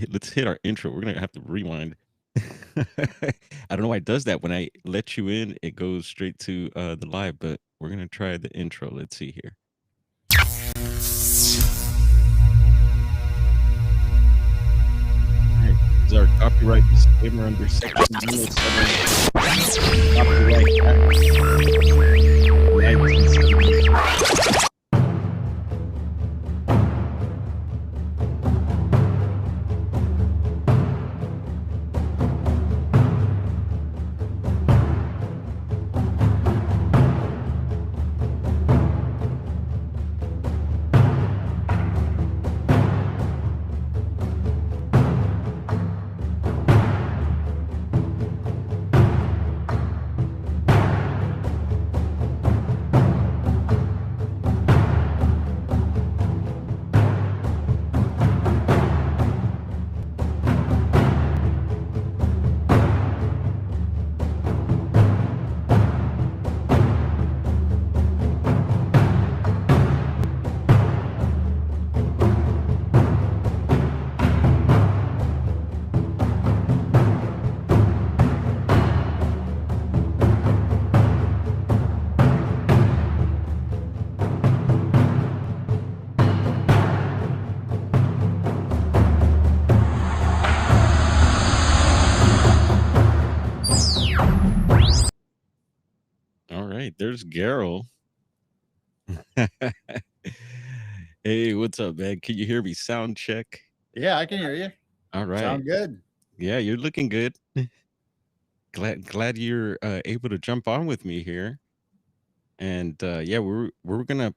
Let's hit our intro. We're gonna have to rewind. I don't know why it does that. When I let you in, it goes straight to the live, but we're gonna try the intro. Let's see here. All right. This is our copyright disclaimer under section 107. Copyright Act 1970. All right, there's Geryl. Hey, what's up, man? Can you hear me? Sound check. Yeah, I can hear you. All right. Sound good. Yeah, you're looking good. Glad you're able to jump on with me here. And yeah, we're gonna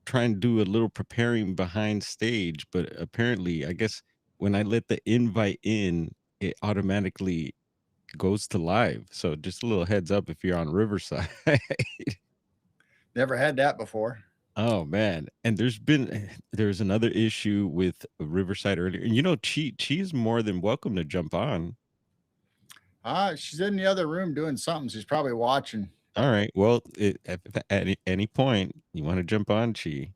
try and do a little preparing behind stage, but apparently, I guess when I let the invite in, it automatically goes to live. So just a little heads up if you're on Riverside. Never had that before. Oh man, and there's another issue with Riverside earlier, and Chi is more than welcome to jump on. She's in the other room doing something. She's probably watching. All right, well, at any point you want to jump on, Chi,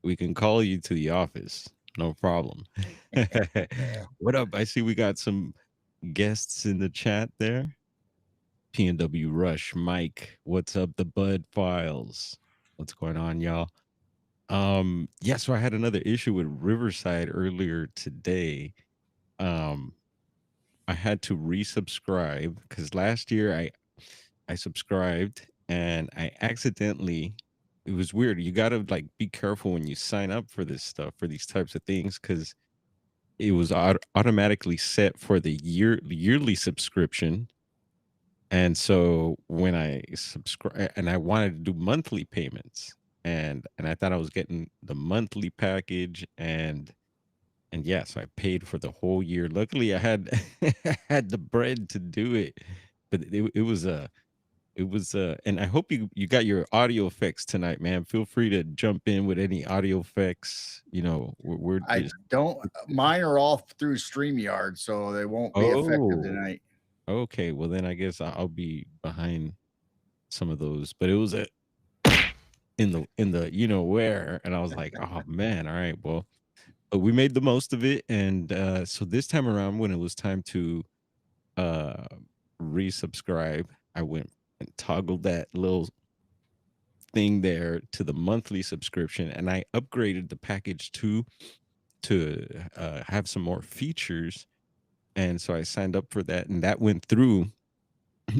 we can call you to the office, no problem. What up? I see we got some guests in the chat there. PNW Rush, Mike, what's up? The Bud Files, what's going on, y'all? Yeah, so I had another issue with Riverside earlier today. I had to resubscribe because last year I subscribed and I accidentally, it was weird. You gotta like be careful when you sign up for this stuff, for these types of things, because it was automatically set for the yearly subscription. And so when I subscribe, and I wanted to do monthly payments, and I thought I was getting the monthly package, and yeah, so I paid for the whole year. Luckily, I had I had the bread to do it, but it was and I hope you got your audio effects tonight, man. Feel free to jump in with any audio effects. We're I just don't. Mine are all through StreamYard, so they won't be effective oh, tonight. okay. Well, then I guess I'll be behind some of those, but it was in the where, and I was like, oh man, all right, well, but we made the most of it, and so this time around, when it was time to uh resubscribe, I went and toggled that little thing there to the monthly subscription, and I upgraded the package to have some more features, and so I signed up for that, and that went through.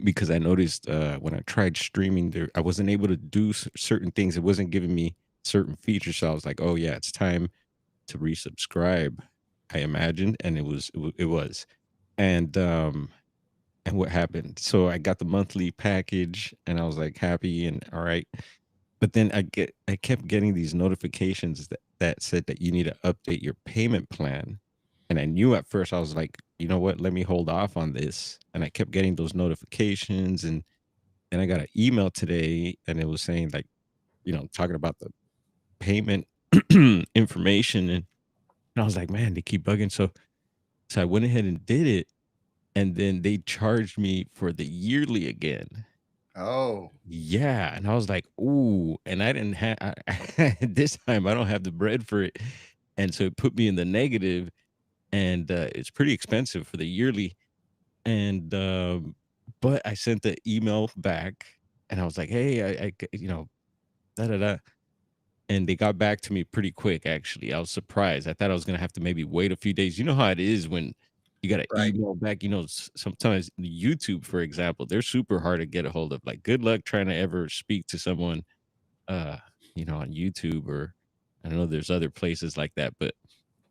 Because I noticed when I tried streaming there, I wasn't able to do certain things. It wasn't giving me certain features. So I was like, oh yeah, it's time to resubscribe, I imagined. And it was. And what happened? So I got the monthly package and I was like happy and all right. But then I kept getting these notifications that said that you need to update your payment plan. And I knew at first, I was like, you know what, let me hold off on this. And I kept getting those notifications, and I got an email today and it was saying like, talking about the payment information. And I was like, man, they keep bugging. So I went ahead and did it. And then they charged me for the yearly again. Oh, Yeah, and I was like, "Ooh," and I didn't have this time. I don't have the bread for it, and so it put me in the negative. and it's pretty expensive for the yearly. And but I sent the email back, and I was like, "Hey, da da da," and they got back to me pretty quick. Actually, I was surprised. I thought I was gonna have to maybe wait a few days. You know how it is when you got to Right. email back. Sometimes YouTube, for example, they're super hard to get a hold of. Like, good luck trying to ever speak to someone, uh, on YouTube, or I don't know. There's other places like that, but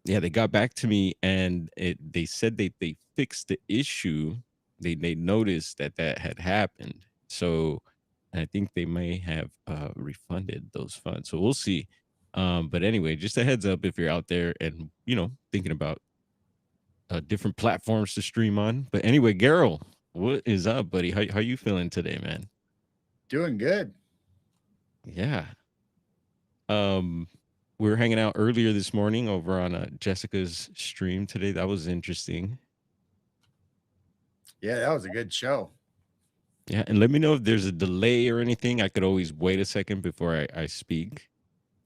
yeah, they got back to me, and they said they fixed the issue. They noticed that that had happened. So I think they may have refunded those funds. So we'll see. But anyway, just a heads up if you're out there and thinking about different platforms to stream on. But anyway, Geryl, what is up, buddy? How you feeling today, man? Doing good. Yeah. Um, we were hanging out earlier this morning over on Jessica's stream today. That was interesting. Yeah, that was a good show. Yeah, and let me know if there's a delay or anything. I could always wait a second before I speak.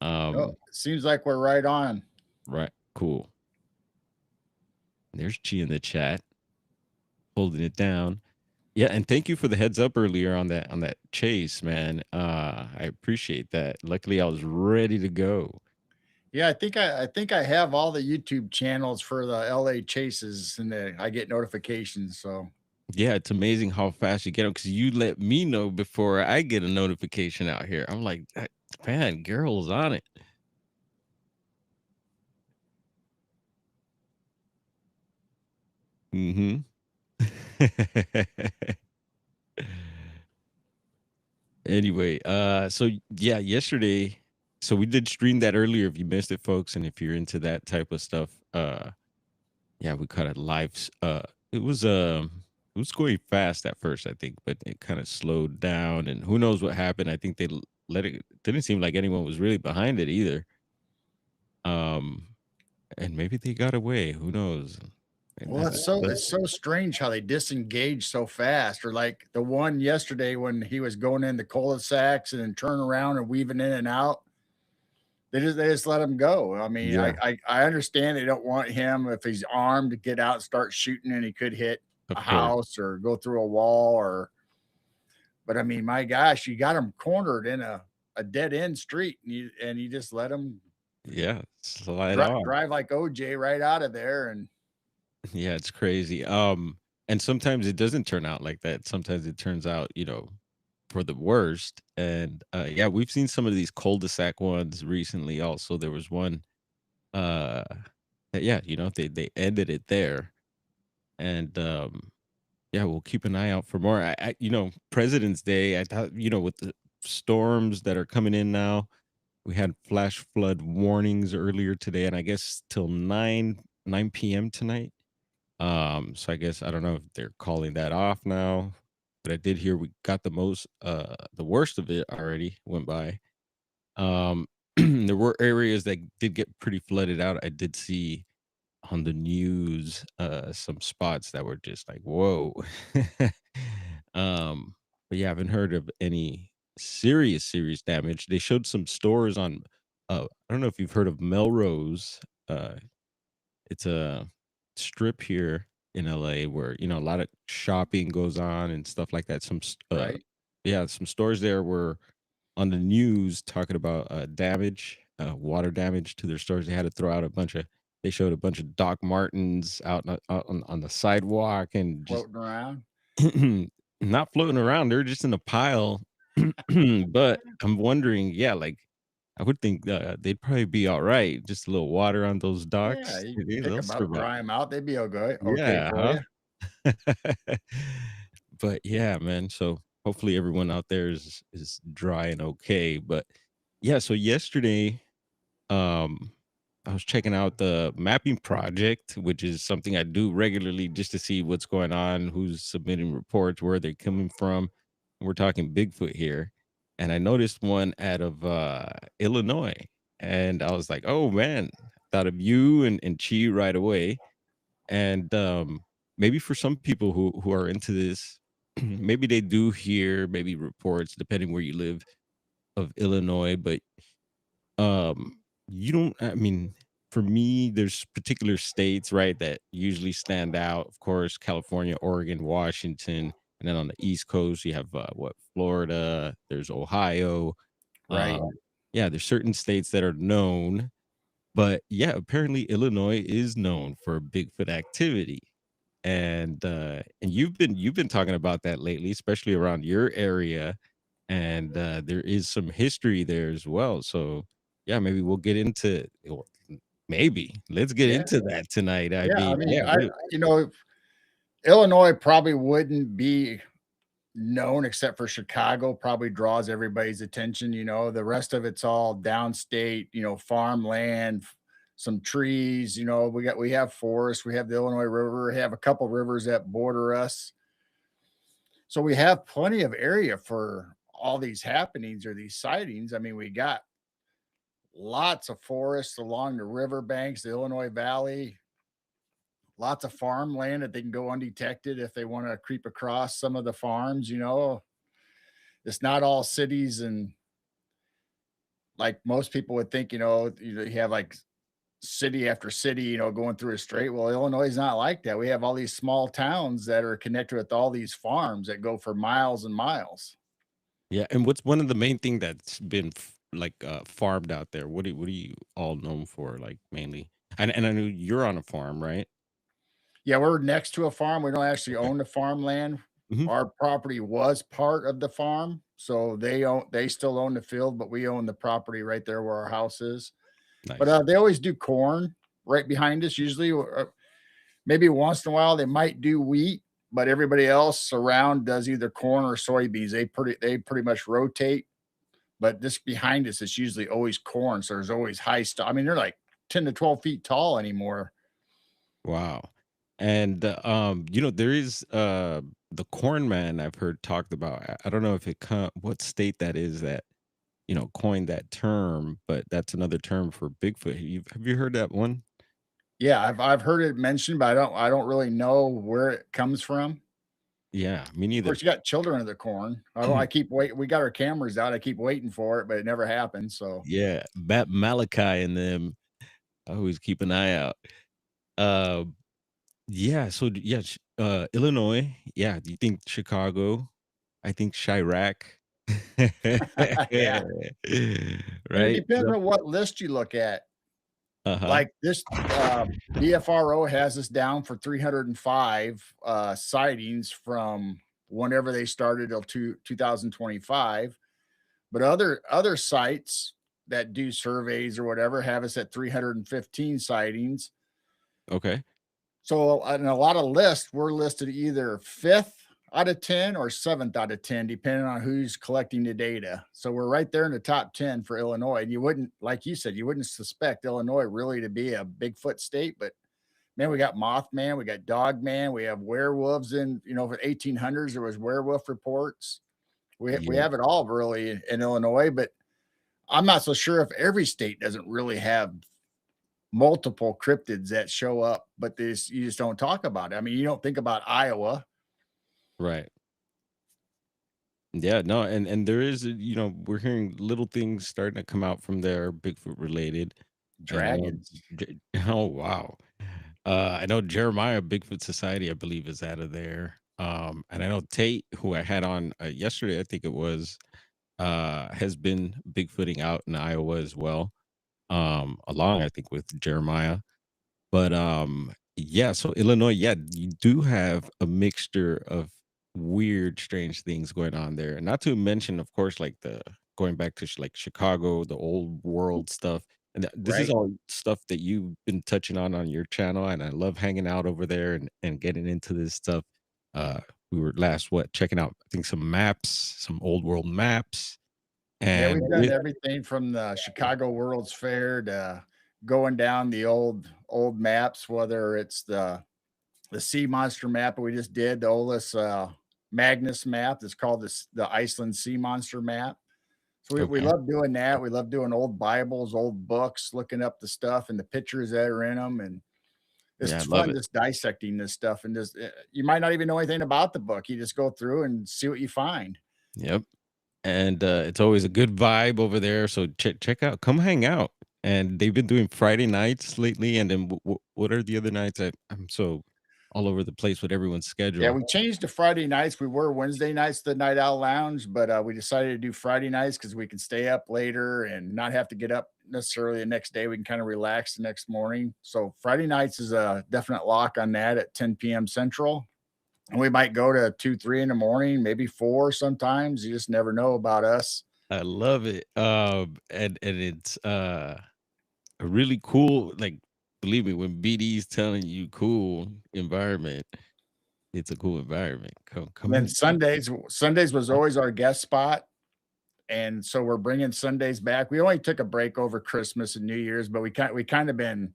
Oh, Um, seems like we're right on. right, cool. There's Chi in the chat, holding it down. Yeah, and thank you for the heads up earlier on that chase, man. I appreciate that. Luckily, I was ready to go. Yeah, I think I have all the YouTube channels for the LA chases, and I get notifications. So Yeah, it's amazing how fast you get them because you let me know before I get a notification out here. I'm like, Man, girl's on it." Mm-hmm. Anyway, so yeah, yesterday, so we did stream that earlier if you missed it, folks, and if you're into that type of stuff, yeah, we caught it live. It was going fast at first, I think, but it kind of slowed down, and who knows what happened. I think let it didn't seem like anyone was really behind it either. Um, and maybe they got away. Who knows? And well, it's so strange how they disengage so fast. Or like the one yesterday when he was going in the cul-de-sacs and then turn around and weaving in and out. They just let him go. I mean, I yeah, I I understand they don't want him if he's armed to get out and start shooting and he could hit a of course. house or go through a wall or but I mean, my gosh, you got him cornered in a dead end street and you just let him Yeah, slide drive off. drive like OJ right out of there and Yeah, it's crazy. And sometimes it doesn't turn out like that. Sometimes it turns out, for the worst. And yeah, we've seen some of these cul-de-sac ones recently also. There was one uh that, yeah, they ended it there. And yeah, we'll keep an eye out for more. President's Day, I thought, with the storms that are coming in now, we had flash flood warnings earlier today, and I guess till 9 p.m. tonight. So I guess I don't know if they're calling that off now, but I did hear we got the worst of it already went by. There were areas that did get pretty flooded out. I did see on the news some spots that were just like, whoa. But yeah, I haven't heard of any serious damage. They showed some stores on I don't know if you've heard of Melrose. It's a strip here in LA where, a lot of shopping goes on and stuff like that. right. Yeah, some stores there were on the news talking about damage, water damage to their stores. They had to throw out they showed a bunch of Doc Martens out on the sidewalk and just Floating around. not floating around. They're just in a pile. But I'm wondering, yeah, like I would think they'd probably be all right. Just a little water on those Yeah, docks. you pick They'll them up, survive. dry them out. They'd be okay Yeah, for huh? you. But yeah, man. So hopefully everyone out there is dry and okay. But yeah, so yesterday, um, I was checking out the mapping project, which is something I do regularly just to see what's going on, who's submitting reports, where they're coming from. We're talking Bigfoot here. And I noticed one out of Illinois. And I was like, oh man, thought of you and Chi right away. And maybe for some people who are into this, maybe they do hear maybe reports, depending where you live, of Illinois, but um you don't, I mean, for me, there's particular states, right, that usually stand out. Of course, California, Oregon, Washington, and then on the East Coast, you have what Florida. There's Ohio. Right. Yeah, there's certain states that are known, but yeah, apparently Illinois is known for Bigfoot activity. And you've been talking about that lately, especially around your area, and there is some history there as well. So yeah, maybe we'll get into or maybe let's get Yeah. into that tonight. I Yeah. I mean, mean, yeah, what Illinois probably wouldn't be known except for Chicago, probably draws everybody's attention. The rest of it's all downstate, farmland, some trees. We have forests, we have the Illinois River, we have a couple rivers that border us. So we have plenty of area for all these happenings or these sightings. I mean, we got lots of forests along the riverbanks, the Illinois Valley, lots of farmland that they can go undetected if they want to creep across some of the farms. It's not all cities and like most people would think, you have like city after city, going through a straight. Well, Illinois is not like that. We have all these small towns that are connected with all these farms that go for miles and miles. yeah, and what's one of the main thing that's been farmed out there? What are you all known for, like mainly? And I know you're on a farm, right? Yeah, we're next to a farm. We don't actually Okay. own the farmland. Hmm. Our property was part of the farm, so they still own the field, but we own the property right there where our house is. But Nice. they always do corn right behind us. Usually, maybe once in a while they might do wheat, but everybody else around does either corn or soybeans. They pretty much rotate. But this behind us is usually always corn, so there's always high stuff. I mean, they're like 10 to 12 feet tall anymore. Wow. And there is the corn man I've heard talked about. I don't know if what state that is that, coined that term, but that's another term for Bigfoot. Have you heard that one? Yeah, I've heard it mentioned, but I don't really know where it comes from. Yeah, me Of neither. course, you got children of the corn. I keep waiting. We got our cameras out. I keep waiting for it, but it never happens. So Yeah, Malachi and them. I always keep an eye out. Uh, yeah. So yeah, Illinois. Yeah. Do you think Chicago? I think Chirac. yeah, and it Right. depends on what list you look at. Uh huh. Like this, BFRO has us down for 305 sightings from whenever they started till 2025. But other sites that do surveys or whatever have us at 315 sightings. Okay. So in a lot of lists, we're listed either fifth out of 10 or seventh out of 10, depending on who's collecting the data. So we're right there in the top 10 for Illinois. And you wouldn't, like you said, you wouldn't suspect Illinois really to be a Bigfoot state, but man, we got Mothman, we got Dogman, we have werewolves for 1800s, there was werewolf reports. We Yeah. have it all really in Illinois, but I'm not so sure if every state doesn't really have multiple cryptids that show up, but you just don't talk about it. I mean, you don't think about Iowa, Right. Yeah. No. And there is, we're hearing little things starting to come out from there, Bigfoot related. And I know. dragons, Oh wow. I know Jeremiah Bigfoot Society, I believe, is out of there. And I know Tate, who I had on yesterday, I think it was, has been Bigfooting out in Iowa as well. Along I think with Jeremiah. But yeah, so Illinois, yeah, you do have a mixture of weird, strange things going on there. Not to mention, of course, like the going back to like Chicago, the old world stuff. And this is right? all stuff that you've been touching on your channel, and I love hanging out over there and getting into this stuff. We were last what checking out, I think some maps, some old world maps, Yeah, and we've done everything from the Chicago World's Fair to going down the old maps, whether it's the sea monster map that we just did, the oldest Magnus map that's called the Iceland sea monster map. So we okay, love doing that. We love doing old Bibles, old books, looking up the stuff and the pictures that are in them. And yeah, I it's love fun it. just dissecting this stuff. And just you might not even know anything about the book. You just go through and see what you find. Yep. And it's always a good vibe over there. So check out, come hang out. And they've been doing Friday nights lately, and then what are the other nights? I'm so all over the place with everyone's Yeah, schedule. we changed to Friday nights. We were Wednesday nights, the Night Owl Lounge, but we decided to do Friday nights because we can stay up later and not have to get up necessarily the next day. We can kind of relax the next morning. So Friday nights is a definite lock on that at 10 p.m. Central. And we might go to 2, 3 in the morning, maybe 4 sometimes. You just never know about us. I love it. And it's a really cool, like, believe me, when BD's telling you cool environment, it's a cool environment. Come Then in. Sundays was always our guest spot. And so we're bringing Sundays back. We only took a break over Christmas and New Year's, but we kind of been,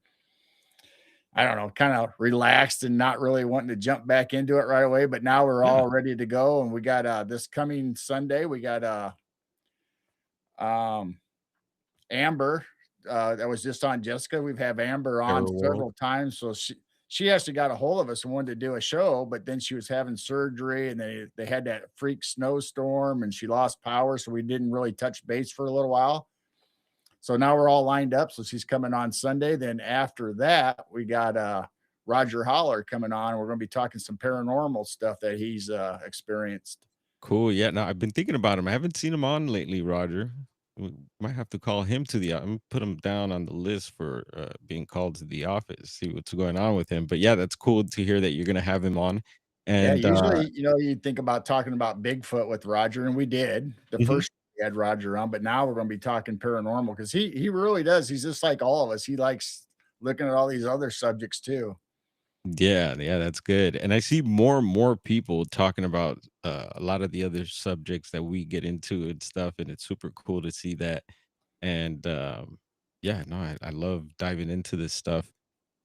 I don't know, kind of relaxed and not really wanting to jump back into it right away. But now we're Yeah. all ready to go. And we got this coming Sunday, we got um Amber, that was just on Jessica. We've had Amber on Terror World. several times, so she actually got a hold of us and wanted to do a show, but then she was having surgery, and they had that freak snowstorm, and she lost power, so we didn't really touch base for a little while. So now we're all lined up, so she's coming on Sunday. Then after that, we got Roger Holler coming on. We're going to be talking some paranormal stuff that he's experienced. Cool. Yeah. No, I've been thinking about him. I haven't seen him on lately, Roger. We might have to call him to the. I'm put him down on the list for being called to the office. See what's going on with him. But yeah, that's cool to hear that you're gonna have him on. Yeah, And usually, you think about talking about Bigfoot with Roger, and we did the mhm. first we had Roger on, but now we're going to be talking paranormal because he really does. He's just like all of us. He likes looking at all these other subjects too. Yeah, yeah, that's good. And I see more and more people talking about a lot of the other subjects that we get into and stuff, and it's super cool to see that. And yeah, no, I love diving into this stuff.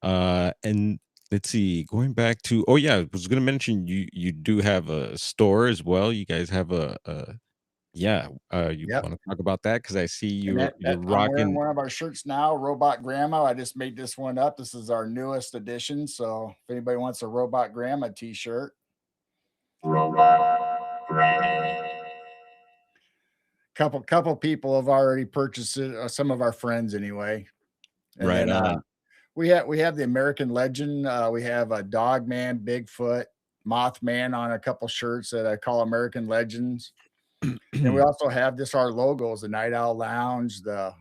And let's see, going back to, oh yeah, I was gonna mention you do have a store as well. You guys have a yeah. You Yep. want to talk about that? Because I see And you're that I'm wearing rocking. one of our shirts now, Robot Grandma. I just made this one up. This is our newest edition. So if anybody wants a Robot Grandma t-shirt, couple people have already purchased it, some of our friends anyway. And Right then on. we have the American Legend. We have a Dogman, Bigfoot, Mothman on a couple shirts that I call American Legends. And we also have this our logos, the Night Owl Lounge, the Yeah,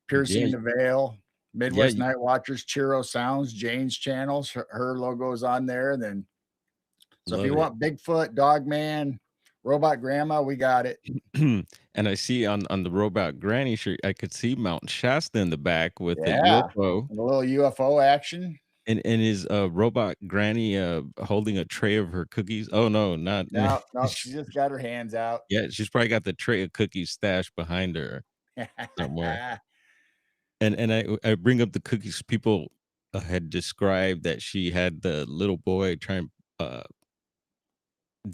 Piercing the Veil, yeah, Midwest Night Watchers, Chiro Sounds, Jane's channels. Her logo is on there. Then so if love you it. want Bigfoot, Dogman, Robot Grandma, we got it. And I see on the robot granny shirt, I could see Mount Shasta in the back with the Yeah. UFO. And a little UFO action. And is robot granny holding a tray of her cookies? Oh no, not No, no, she just got her hands out. yeah, she's probably got the tray of cookies stashed behind her somewhere. And I bring up the cookies. People had described that she had the little boy try and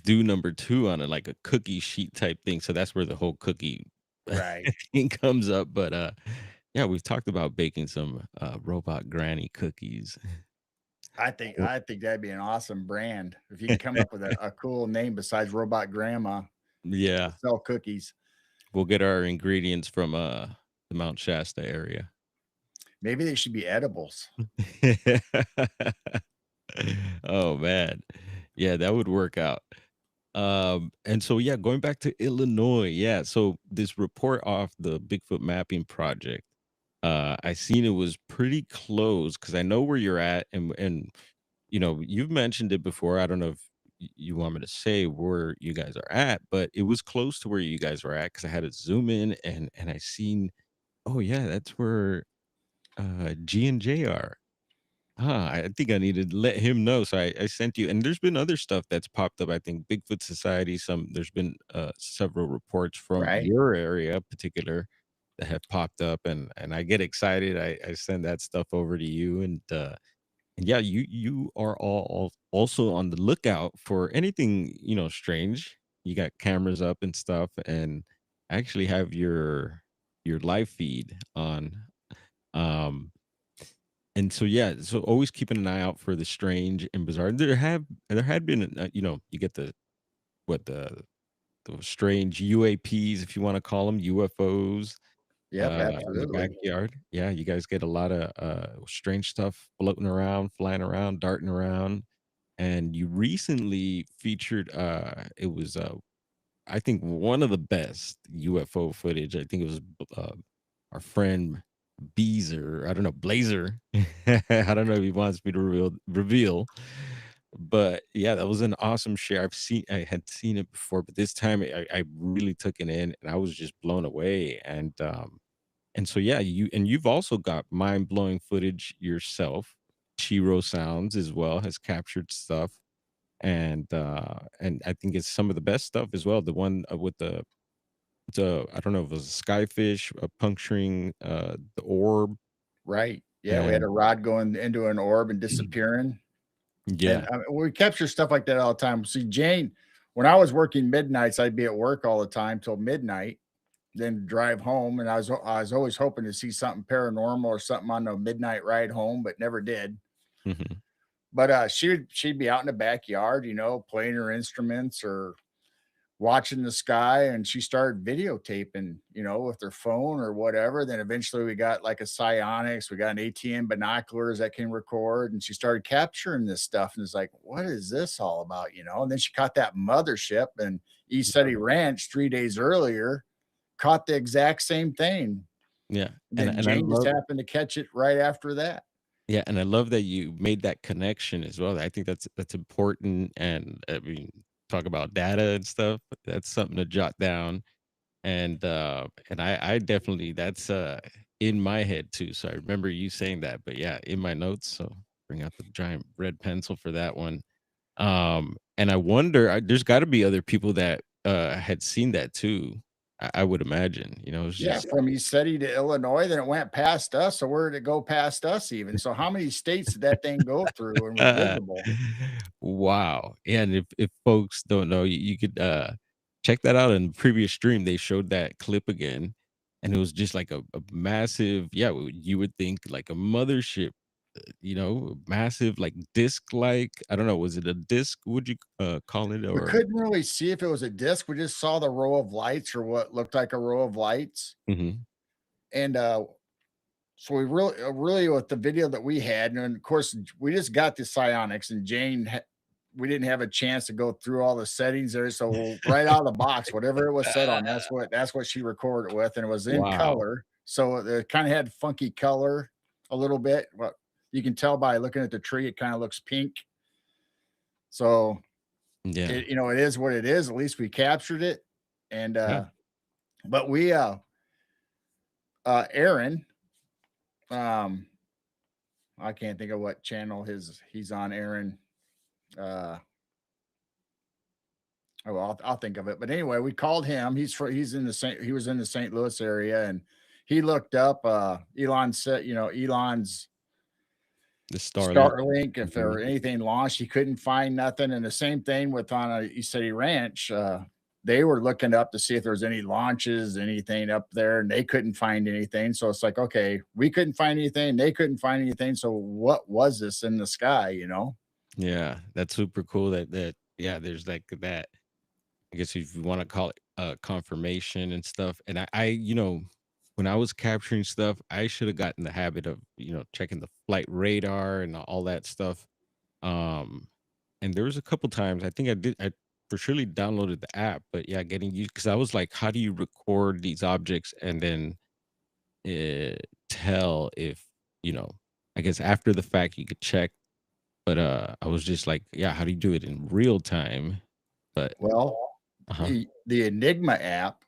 do number two on it, like a cookie sheet type thing. So that's where the whole cookie Right. thing comes up. But yeah, we've talked about baking some robot granny cookies. Well, I think that'd be an awesome brand if you can come up with a cool name besides Robot Grandma to yeah, sell cookies. we'll get our ingredients from the Mount Shasta area. Maybe they should be edibles. Oh man. Yeah, that would work out. And so yeah, going back to Illinois, yeah. So this report off the Bigfoot Mapping Project, I seen it was pretty close because I know where you're at, and you've mentioned it before. I don't know if you want me to say where you guys are at, but it was close to where you guys were at because I had to zoom in and I seen, oh yeah, that's where G and J are. I think I need to let him know. So I sent you, and there's been other stuff that's popped up. I think Bigfoot Society. There's been several reports from Right. your area, particular, that have popped up, and I get excited. I send that stuff over to you, and yeah, you are all also on the lookout for anything strange. You got cameras up and stuff, and I actually have your live feed on. Um, and so yeah, so always keeping an eye out for the strange and bizarre. There had been you get what the strange UAPs, if you want to call them UFOs, Yep, in the absolutely. backyard. Yeah, you guys get a lot of strange stuff floating around, flying around, darting around. And you recently featured it was I think one of the best UFO footage. I think it was our friend Beezer. I don't know, Blazer. I don't know if he wants me to reveal. But yeah, that was an awesome share. I had seen it before, but this time I really took it in and I was just blown away. And so yeah, you've also got mind-blowing footage yourself. Chiro Sounds as well has captured stuff, and I think it's some of the best stuff as well. The one with the I don't know if it was a skyfish puncturing the orb, Right. Yeah, we had and a rod going into an orb and disappearing. And yeah. we capture stuff like that all the time. See, Jane, when I was working midnights, I'd be at work all the time till midnight, then drive home. And I was always hoping to see something paranormal or something on the midnight ride home, but never did. Mhm. But she'd be out in the backyard, playing her instruments or watching the sky, and she started videotaping, with her phone or whatever. Then eventually we got like a psionics, we got an ATM binoculars that can record, and she started capturing this stuff. And it's like, what is this all about? And then she caught that mothership in East City Ranch 3 days earlier, caught the exact same thing. Yeah, And and then and I Jane just love happened to catch it right after that. yeah, and I love that you made that connection as well. I think that's important, and I mean, talk about data and stuff. That's something to jot down, and I definitely that's in my head too. So I remember you saying that, but yeah, in my notes. So bring out the giant red pencil for that one. And I wonder, there's got to be other people that had seen that too. I would imagine. It's Yeah, just from East City to Illinois, then it went past us. So where did it go past us even? So how many states did that thing go through and was visible? wow. Yeah, and if folks don't know, you could check that out in the previous stream. They showed that clip again, and it was just like a massive, yeah, you would think like a mothership, massive like disc like, I don't know, was it a disc? Would you call it We or couldn't really see if it was a disc. We just saw the row of lights or what looked like a row of lights. Mhm. And so we really with the video that we had, and of course we just got the psionics, and we didn't have a chance to go through all the settings there. So right out of the box, whatever it was set on, that's what she recorded with, and it was in Wow. color. So it kind of had funky color a little bit. What you can tell by looking at the tree, it kind of looks pink. So Yeah. it is what it is. At least we captured it. And Yeah. but we Aaron, um, I can't think of what channel he's on, Aaron. Uh oh, I'll think of it. But anyway, we called him. He was in the St. Louis area, and he looked up Elon said, Elon's The Starlink. Starlink, if there Mhm. were anything launched, he couldn't find nothing. And the same thing with on a East City Ranch. They were looking up to see if there was any launches, anything up there, and they couldn't find anything. So it's like, okay, we couldn't find anything, they couldn't find anything. So what was this in the sky? Yeah, that's super cool that yeah, there's like that, I guess if you want to call it confirmation and stuff. And when I was capturing stuff, I should have gotten the habit of, checking the flight radar and all that stuff. Um, and there was a couple times I think I for surely downloaded the app, but yeah, getting used because I was like, how do you record these objects and then tell if, you know, I guess after the fact you could check, but I was just like, yeah, how do you do it in real time? But Well, uh-huh. the Enigma app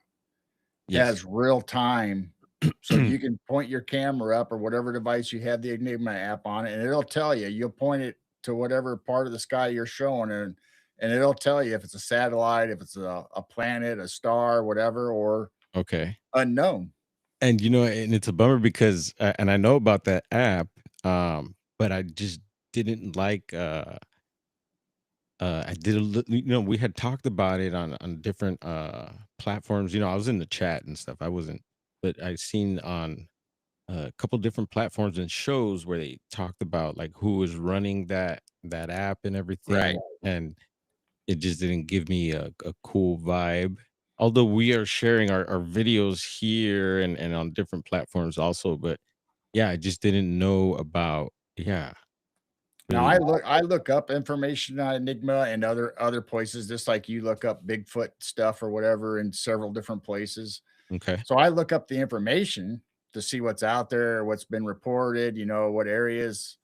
Yes. has real time. So you can point your camera up or whatever device you have the Enigma app on, and it'll tell you. You'll point it to whatever part of the sky you're showing, and it'll tell you if it's a satellite, if it's a planet, a star, whatever, or Okay. unknown. And and it's a bummer because and I know about that app, but I just didn't like I did a we had talked about it on different platforms. I was in the chat and stuff. I wasn't, but I seen on a couple different platforms and shows where they talked about like who was running that app and Right. everything, and it just didn't give me a cool vibe. although we are sharing our videos here and on different platforms also, but yeah, I just didn't know about, yeah, Now really. I look up information on Enigma and other places, just like you look up Bigfoot stuff or whatever in several different places. Okay. So I look up the information to see what's out there, what's been reported, what areas,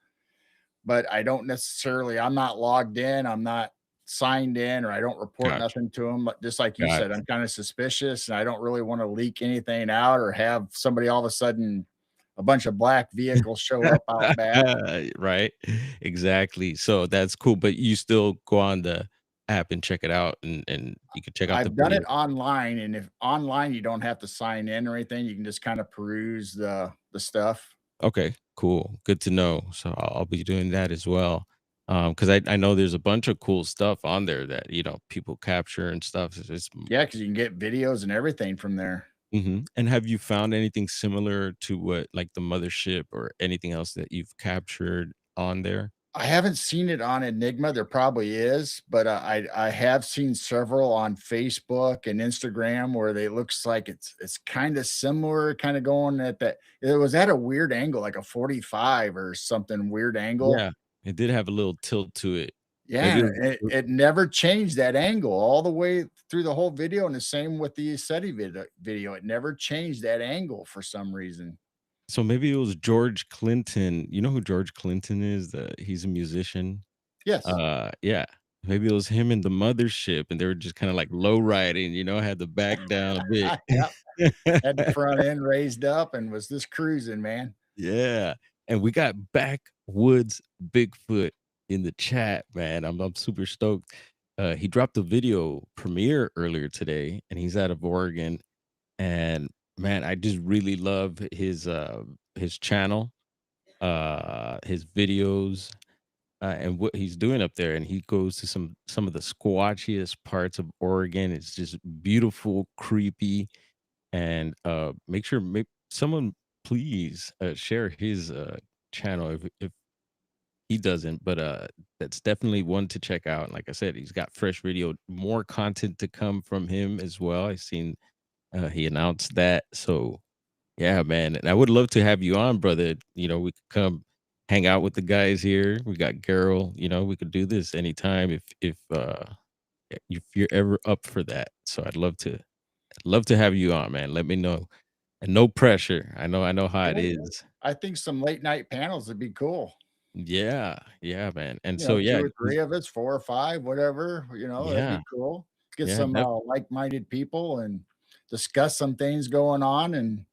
but I don't necessarily I'm not logged in, I'm not signed in, or I don't report Gotcha. nothing to them. But just like you said, Gotcha. I'm kind of suspicious and I don't really want to leak anything out or have somebody all of a sudden a bunch of black vehicles show up out back. Right. Exactly. So that's cool, but you still go on the app and check it out and you can check out the I've done video. it online, and if online you don't have to sign in or anything, you can just kind of peruse the stuff. Okay, cool. Good to know. So I'll be doing that as well. Because I know there's a bunch of cool stuff on there that, people capture and stuff. It's Yeah, because you can get videos and everything from there. mhm. And have you found anything similar to what like the mothership or anything else that you've captured on there? I haven't seen it on Enigma. There probably is, but I have seen several on Facebook and Instagram where they looks like it's kind of similar, kind of going at that. It was at a weird angle, like a 45 or something weird angle. Yeah, it did have a little tilt to it. Yeah, Maybe it and was it never changed that angle all the way through the whole video, and the same with the SETI video. It never changed that angle for some reason. so maybe it was George Clinton. You know who George Clinton is? He's a musician. Yes. Yeah. Maybe it was him and the mothership, and they were just kinda like low riding, had the back down a bit. Yep. Had the front end raised up and was just cruising, man. Yeah, and we got backwoods Bigfoot in the chat, man. I'm super stoked. He dropped a video premiere earlier today, and he's out of Oregon. And man, I just really love his channel, his videos, and what he's doing up there. And he goes to some of the squatchiest parts of Oregon. It's just beautiful, creepy, and make sure someone please share his channel if he doesn't, but that's definitely one to check out. And like I said, he's got fresh video, more content to come from him as well. I seen he announced that. So yeah, man. And I would love to have you on, brother. We could come hang out with the guys here. We got Geryl, we could do this anytime if you're ever up for that. So I'd love to have you on, man. Let me know. And no pressure. I know how it Yeah, is. I think some late night panels would be cool. Yeah, yeah, man. And so 2 yeah, or 3 of us, 4 or 5, whatever, that'd yeah, be cool. Get yeah, some, like-minded people and discuss some things going on, and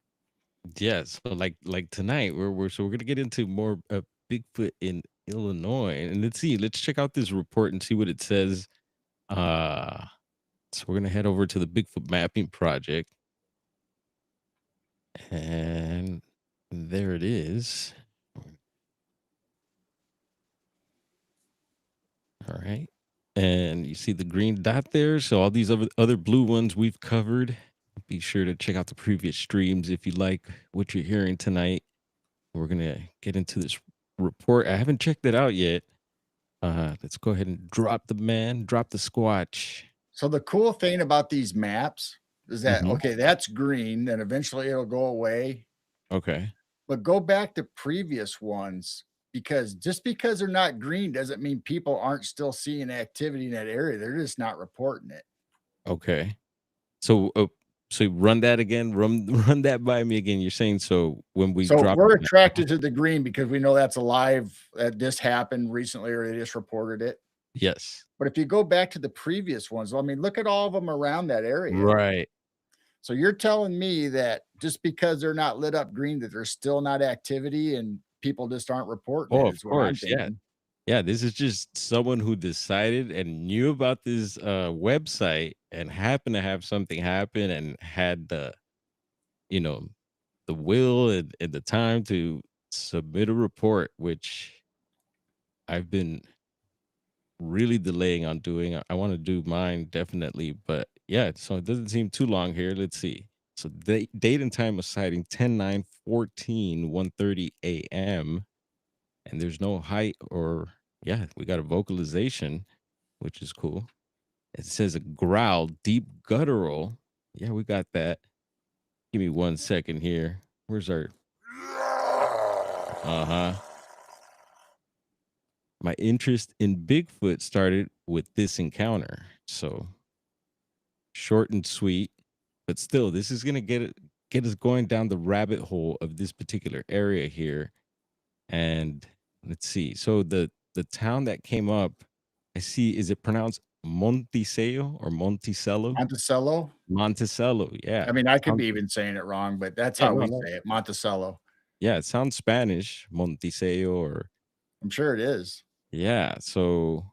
yeah. So like tonight, we're gonna get into more Bigfoot in Illinois, and let's check out this report and see what it says. Uh, so we're gonna head over to the Bigfoot Mapping Project, and there it is. All right. And you see the green dot there. So all these other blue ones we've covered. Be sure to check out the previous streams if you like what you're hearing tonight. We're gonna get into this report. I haven't checked it out yet. Let's go ahead and drop the squatch. so the cool thing about these maps is that, Hmm. okay, that's green, then eventually it'll go away, Okay. but go back to previous ones, because just because they're not green doesn't mean people aren't still seeing activity in that area, they're just not reporting it. Okay. So run that again. Run run that by me again. You're saying so when we So drop we're it. attracted to the green because we know that's alive, that this happened recently or they just reported it. Yes. But if you go back to the previous ones, I mean, look at all of them around that area. Right. So you're telling me that just because they're not lit up green, that there's still not activity and people just aren't reporting Oh, it of is what I'm course. Yeah. thinking. Yeah, this is just someone who decided and knew about this website and happened to have something happen and had you know, the will and the time to submit a report, which I've been really delaying on doing. I want to do mine definitely, but yeah, so it doesn't seem too long here. Let's see. So date and time of sighting 10/9/14 1:30 a.m. and there's no height or yeah, we got a vocalization, which is cool. It says a growl, deep guttural. Yeah, we got that. Give me 1 second here. Where's our uh-huh. My interest in Bigfoot started with this encounter. So short and sweet, but still, this is gonna get us going down the rabbit hole of this particular area here. And let's see. So the town that came up, I see, is it pronounced Monticello or Monticello? Monticello? Monticello, I yeah. mean, I could Sounds be even saying it wrong, but that's yeah, how no, we no. say it, Monticello. Yeah, it sounds Spanish, Monticello, or I'm sure it is. yeah. So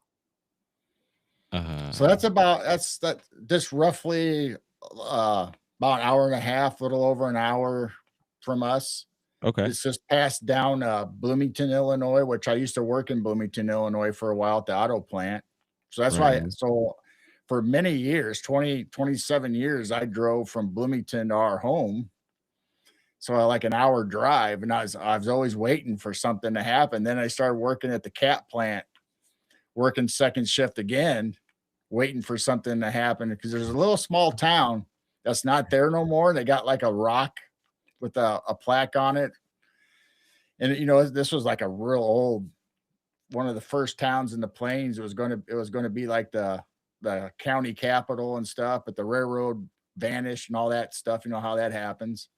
So uh that's about that's that just roughly about an hour and a half, little over an hour from us. okay, It's just passed down Bloomington, Illinois, which I used to work in Bloomington, Illinois for a while at the auto plant. So that's right why on. so for many years, 27 years, I drove from Bloomington to our home. So like an hour drive, and I was always waiting for something to happen. Then I started working at the cat plant, working second shift again, waiting for something to happen because there's a little small town that's not there no more. They got like a rock with a plaque on it. And this was like a real old one of the first towns in the plains. It was going to be like the county capital and stuff, but the railroad vanished and all that stuff. You know how that happens.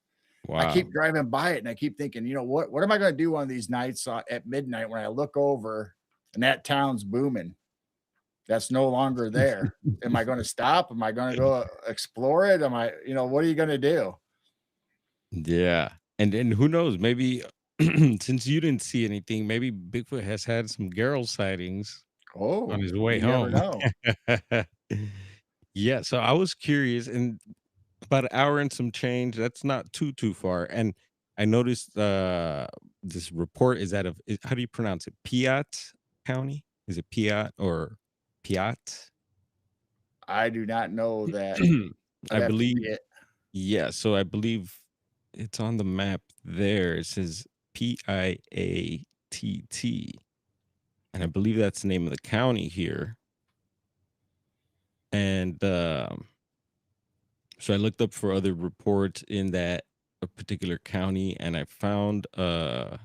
I Wow. keep driving by it and I keep thinking, what am I going to do one of these nights at midnight when I look over and that town's booming? That's no longer there. Am I going to stop? Am I going to go explore it? What are you going to do? Yeah. And who knows, maybe since you didn't see anything, maybe Bigfoot has had some Geryl sightings on Oh, his way you never home. know. Yeah, so I was curious, and about an hour and some change, that's not too far. And I noticed this report is how do you pronounce it? Piatt County? Is it Piatt or Piatt? I do not know that. I'd I have to believe, see it. yeah, so I believe it's on the map there. It says Piatt, and I believe that's the name of the county here. And so I looked up for other reports in that particular county, and I found a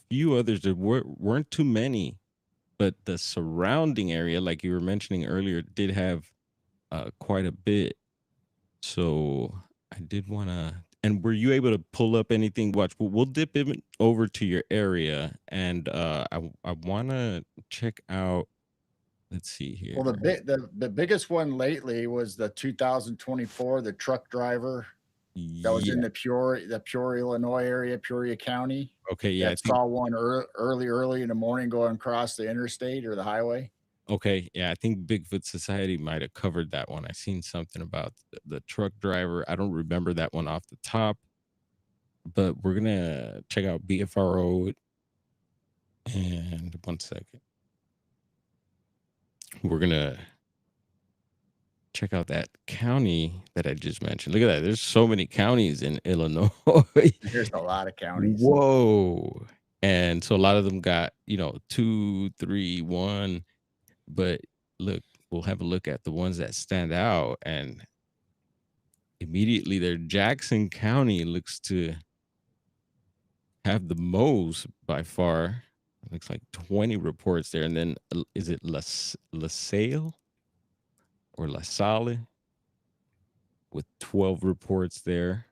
few others. There weren't too many, but the surrounding area, like you were mentioning earlier, did have quite a bit. So I did want to. And were you able to pull up anything? Watch, we'll dip in over to your area, and I want to check out. Let's see Well, here. the biggest one lately was the 2024, the truck driver that was in Yeah. the Peoria, Illinois area, Peoria County, Okay. Yeah. I that think. saw one early in the morning going across the interstate or the highway. Okay, yeah, I think Bigfoot Society might have covered that one. I seen something about the truck driver. I don't remember that one off the top, but we're gonna check out BFRO and 1 second. We're gonna check out that county that I just mentioned. Look at that. There's so many counties in Illinois. There's a lot of counties. Whoa. And so a lot of them got, 2, 3, 1. But look, we'll have a look at the ones that stand out. And immediately there, Jackson County looks to have the most by far. It looks like 20 reports there. And then is it LaSalle or LaSalle with 12 reports there?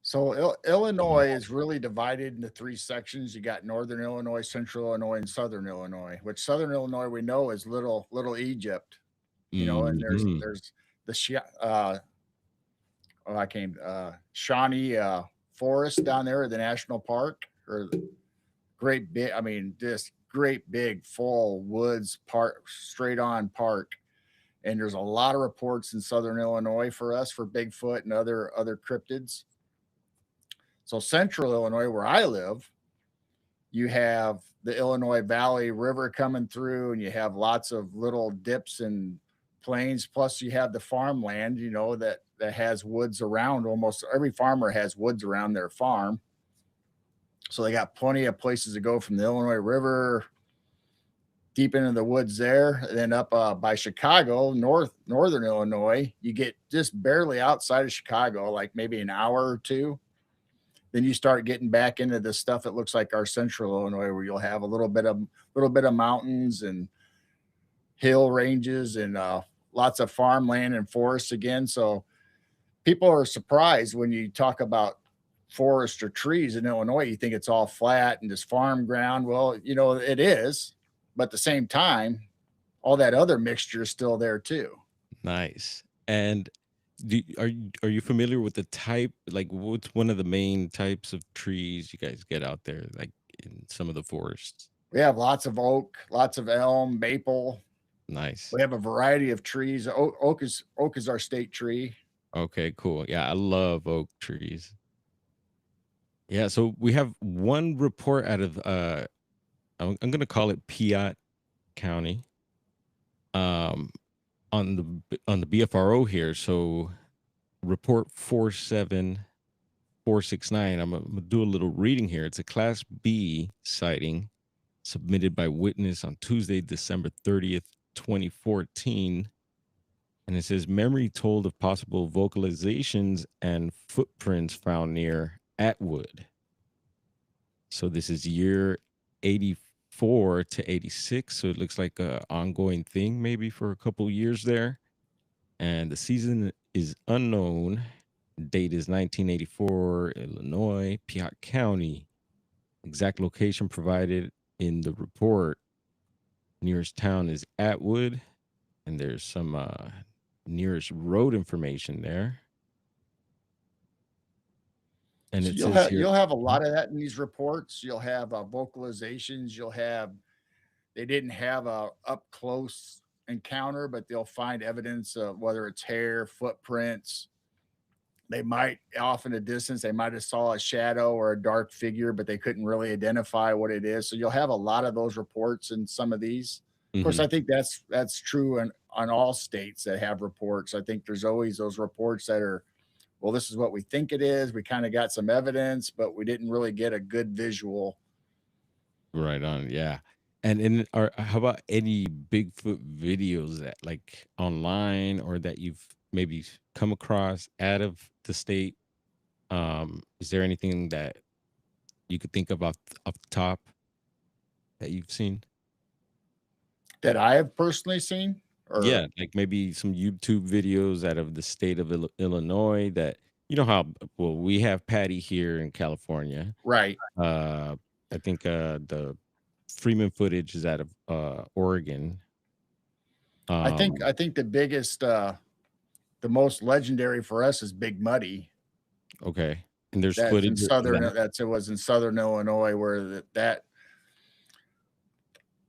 So Wow. Illinois is really divided into three sections. You got Northern Illinois, Central Illinois, and Southern Illinois. Which Southern Illinois we know is little Egypt, and there's Mhm. there's the oh, I came Shawnee Forest down there, the national park, or great big. I mean, this great big full woods park, straight on park. And there's a lot of reports in Southern Illinois for us for Bigfoot and other cryptids. So Central Illinois, where I live, you have the Illinois Valley River coming through, and you have lots of little dips and plains. Plus, you have the farmland, that has woods around. Almost every farmer has woods around their farm, so they got plenty of places to go from the Illinois River deep into the woods there. And then up by Chicago, northern Illinois, you get just barely outside of Chicago, like maybe an hour or two. Then you start getting back into the stuff that looks like our central Illinois, where you'll have a little bit of mountains and hill ranges and lots of farmland and forests again. So people are surprised when you talk about forest or trees in Illinois. You think it's all flat and just farm ground. Well, it is, but at the same time, all that other mixture is still there too. Nice. And are you familiar with the type? Like, what's one of the main types of trees you guys get out there, like in some of the forests? We have lots of oak, lots of elm, maple. Nice. We have a variety of trees. Oak is our state tree. Okay, cool. Yeah, I love oak trees. Yeah, so we have one report out of I'm gonna call it Piatt County. Um on the BFRO here. So report 47469. I'm gonna do a little reading here. It's a class B sighting submitted by witness on Tuesday, December 30th, 2014. And it says memory told of possible vocalizations and footprints found near Atwood. So this is year 84 to 86. So it looks like a ongoing thing, maybe for a couple years there. And the season is unknown. Date is 1984, Illinois, Piatt County. Exact location provided in the report. Nearest town is Atwood, and there's some nearest road information there. And So it you'll says have here, you'll have a Mhm. lot of that in these reports. You'll have vocalizations. They didn't have a up close encounter, but they'll find evidence of whether it's hair, footprints. They might off in a distance, they might have saw a shadow or a dark figure, but they couldn't really identify what it is. So you'll have a lot of those reports in some of these. Of course, Mhm. I think that's true in on all states that have reports. I think there's always those reports that are, well, this is what we think it is. We kind of got some evidence, but we didn't really get a good visual. Right on, yeah. And how about any Bigfoot videos that like online or that you've maybe come across out of the state? Is there anything that you could think of off the top that you've seen? That I have personally seen, or Yeah, like maybe some YouTube videos out of the state of Illinois that you know how well we have Patty here in California. right. Uh, I think the Freeman footage is out of Oregon. I think the most legendary for us is Big Muddy. Okay, and there's footage of that. It was in southern Illinois where that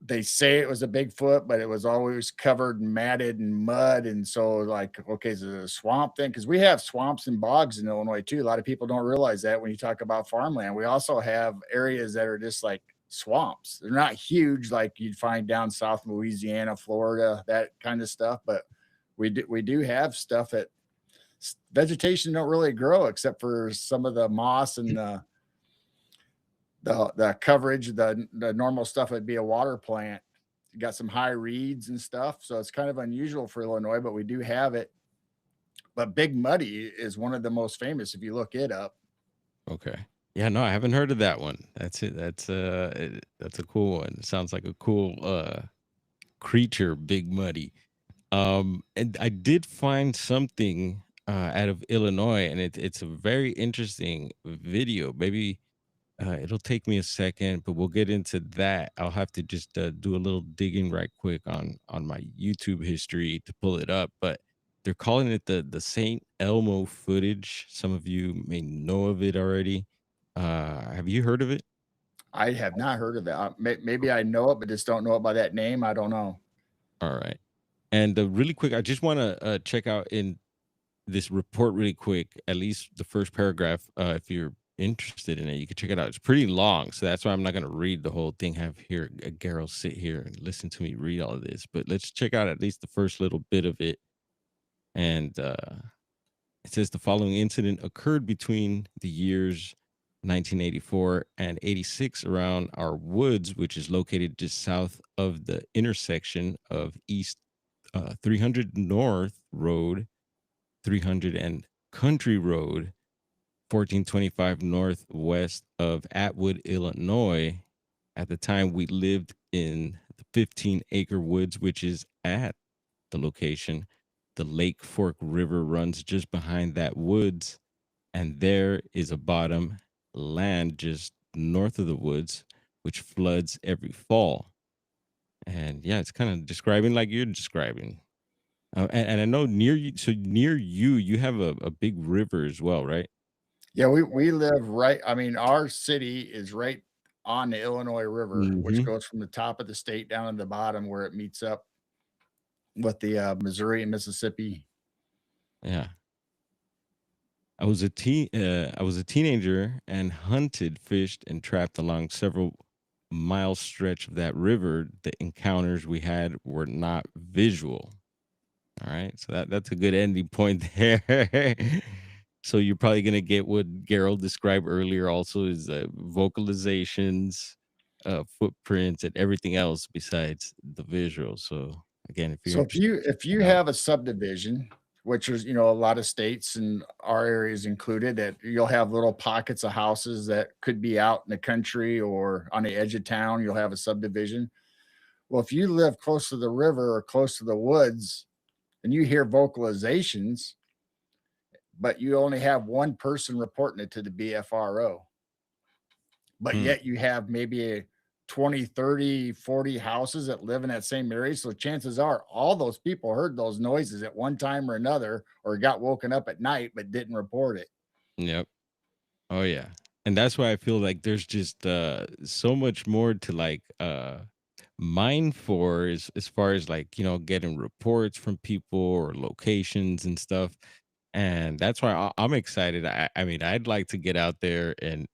they say it was a Bigfoot, but it was always covered and matted in mud. And so, like, okay, is it a swamp thing? Because we have swamps and bogs in Illinois too. A lot of people don't realize that when you talk about farmland. We also have areas that are just like swamps. They're not huge like you'd find down south in Louisiana, Florida, that kind of stuff. But we do have stuff that vegetation don't really grow except for some of the moss and the coverage, the normal stuff would be a water plant. You got some high reeds and stuff, so it's kind of unusual for Illinois, but we do have it. But Big Muddy is one of the most famous if you look it up. Okay, yeah, no, I haven't heard of that one. That's it. That's a cool one. It sounds like a cool creature, Big Muddy. And I did find something out of Illinois, and it's a very interesting video. Maybe it'll take me a second, but we'll get into that. I'll have to just do a little digging right quick on my YouTube history to pull it up. But they're calling it the Saint Elmo footage. Some of you may know of it already. Have you heard of it? I have not heard of it. Maybe I know it, but just don't know it by that name. I don't know. All right. And really quick, I just want to check out in this report really quick, at least the first paragraph. If you're interested in it, you can check it out. It's pretty long, so that's why I'm not going to read the whole thing. Have here Geryl sit here and listen to me read all of this, but let's check out at least the first little bit of it. And it says the following incident occurred between the years 1984 and 86 around our woods, which is located just south of the intersection of East 300 North Road, 300 and Country Road, 1425 northwest of Atwood, Illinois. At the time, we lived in the 15-acre woods, which is at the location. The Lake Fork River runs just behind that woods, and there is a bottom land just north of the woods, which floods every fall. And yeah, it's kind of describing like you're describing. And I know near you, so near you, you have a big river as well, right? Yeah, we live right, I mean, our city is right on the Illinois River, which Hmm. goes from the top of the state down to the bottom where it meets up with the, Missouri and Mississippi. Yeah. I was a teenager and hunted, fished, and trapped along several mile stretch of that river. The encounters we had were not visual. All right. So that's a good ending point there. So you're probably gonna get what Geryl described earlier also is vocalizations, footprints, and everything else besides the visual. So again, if you're So if interested, you check it out. have a subdivision, which is, a lot of states and our areas included, that you'll have little pockets of houses that could be out in the country or on the edge of town, you'll have a subdivision. Well, if you live close to the river or close to the woods and you hear vocalizations, but you only have one person reporting it to the BFRO, but Hmm. yet you have maybe a 20, 30, 40 houses that live in that same area. So chances are all those people heard those noises at one time or another, or got woken up at night but didn't report it. Yep. Oh yeah. And that's why I feel like there's just so much more to like mine for as far as like, getting reports from people or locations and stuff. And that's why I'm excited. I mean, I'd like to get out there and,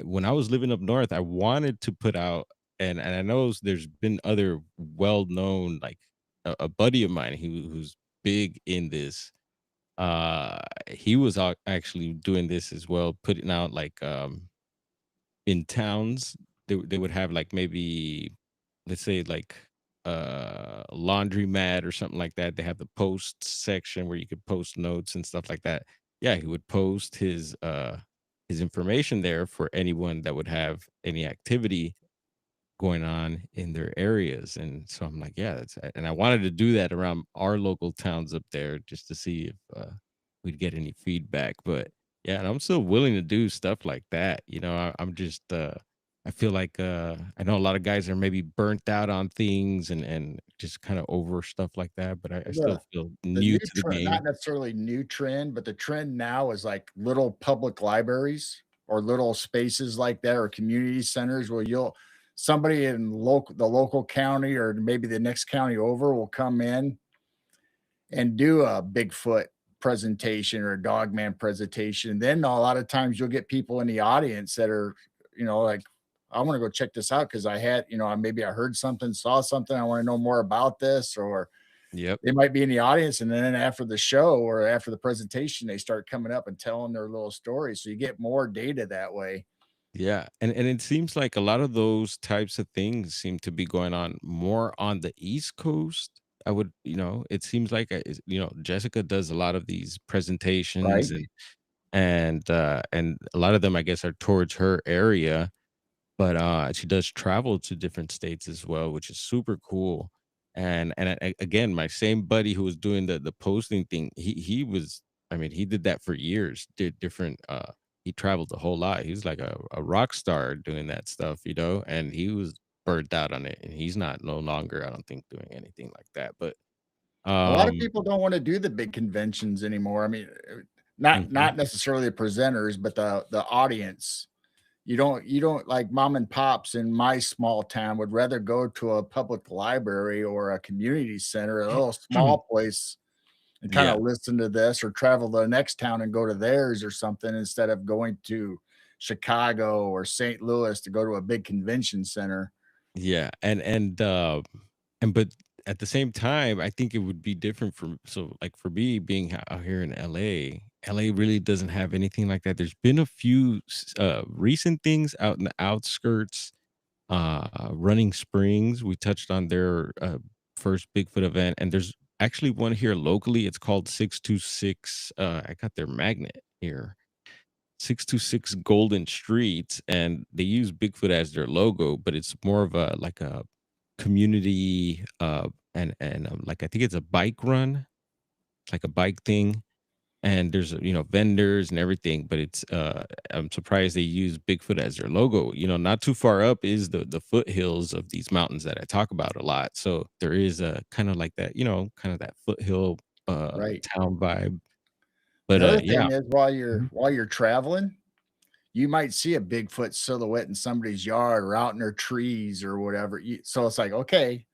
when I was living up north, I wanted to put out, and I know there's been other well known, like a buddy of mine who's big in this. He was actually doing this as well, putting out like in towns, they would have like maybe, let's say like a laundromat or something like that. They have the post section where you could post notes and stuff like that. Yeah, he would post his information there for anyone that would have any activity going on in their areas. And so I'm like, yeah, that's, and I wanted to do that around our local towns up there just to see if we'd get any feedback. But yeah, and I'm still willing to do stuff like that. I'm just I feel like I know a lot of guys are maybe burnt out on things and just kind of over stuff like that, but I still The feel the new new to the trend, not game. necessarily new trend, but the trend now is like little public libraries or little spaces like that or community centers where you'll somebody in local county or maybe the next county over will come in and do a Bigfoot presentation or a dogman presentation. Then a lot of times you'll get people in the audience that are, like, I want to go check this out because I had, maybe I heard something, saw something, I want to know more about this, or Yep. they might be in the audience. And then after the show or after the presentation, they start coming up and telling their little stories. So you get more data that way. Yeah, and it seems like a lot of those types of things seem to be going on more on the East Coast. It seems like Jessica does a lot of these presentations Right. and a lot of them I guess are towards her area, but, she does travel to different states as well, which is super cool, and again, my same buddy who was doing the posting thing, he was I mean, he did that for years, did different, he traveled a whole lot. He was like a rock star doing that stuff, and he was burnt out on it, and he's not no longer, I don't think, doing anything like that, but, A lot of um people don't want to do the big conventions anymore. I mean, not mhm, not necessarily the presenters, but the audience. You don't like mom and pops in my small town would rather go to a public library or a community center, a little small place, and kind yeah. of listen to this or travel to the next town and go to theirs or something instead of going to Chicago or St. Louis to go to a big convention center. Yeah, and but at the same time, I think it would be different from so like for me being out here in LA LA really doesn't have anything like that. There's been a few recent things out in the outskirts. Running Springs, we touched on their first Bigfoot event, and there's actually one here locally. It's called 626. I got their magnet here, 626 Golden Street, and they use Bigfoot as their logo, but it's more of a like a community and like I think it's a bike run, like a bike thing, and there's vendors and everything, but it's I'm surprised they use Bigfoot as their logo. Not too far up is the foothills of these mountains that I talk about a lot, so there is a kind of like that, kind of that foothill Right. town vibe. But The other yeah. thing is while you're Mhm. while you're traveling, you might see a Bigfoot silhouette in somebody's yard or out in their trees or whatever. So it's like, okay,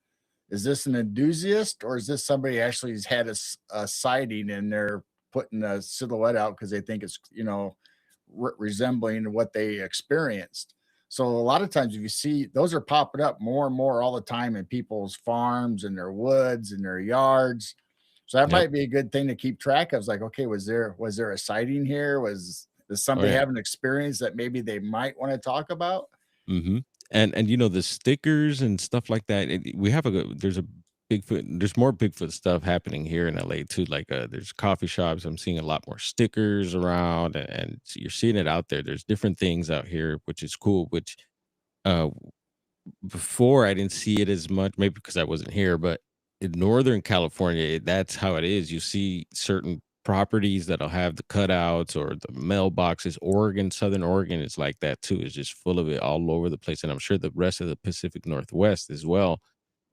is this an enthusiast or is this somebody actually has had a sighting and they're putting a silhouette out because they think it's resembling what they experienced. So a lot of times, if you see those are popping up more and more all the time in people's farms and their woods and their yards. So that Yep. might be a good thing to keep track of. It's like, okay, was there a sighting here? Does Oh somebody yeah. have an experience that maybe they might want to talk about? Mhm. And the stickers and stuff like that, we have there's a there's more Bigfoot stuff happening here in LA too, like, there's coffee shops, I'm seeing a lot more stickers around, and so you're seeing it out there, there's different things out here, which is cool, which, uh before I didn't see it as much, maybe because I wasn't here, but in Northern California, that's how it is. You see certain properties that'll have the cutouts or the mailboxes. Oregon, Southern Oregon is like that too. It's just full of it all over the place. And I'm sure the rest of the Pacific Northwest as well.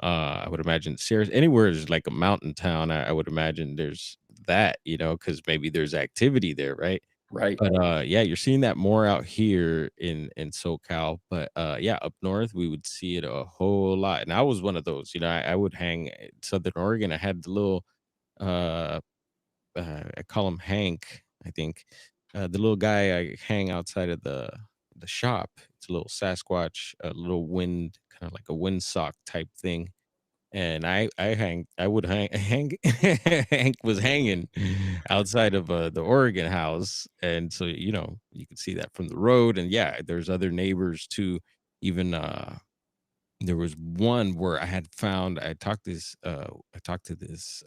I would imagine Sierra, anywhere is like a mountain town. I would imagine there's that, because maybe there's activity there, right? Right. But, yeah, you're seeing that more out here in SoCal, but, yeah, up north, we would see it a whole lot, and I was one of those, I would hang in Southern Oregon, I had the little, uh, I call him Hank, I think, the little guy I hang outside of the shop. It's a little Sasquatch, a little kinda like a windsock type thing, and I would hang Hank was hanging outside of, the Oregon house, and so, you could see that from the road, and yeah, there's other neighbors too. Even, there was one where I talked to this,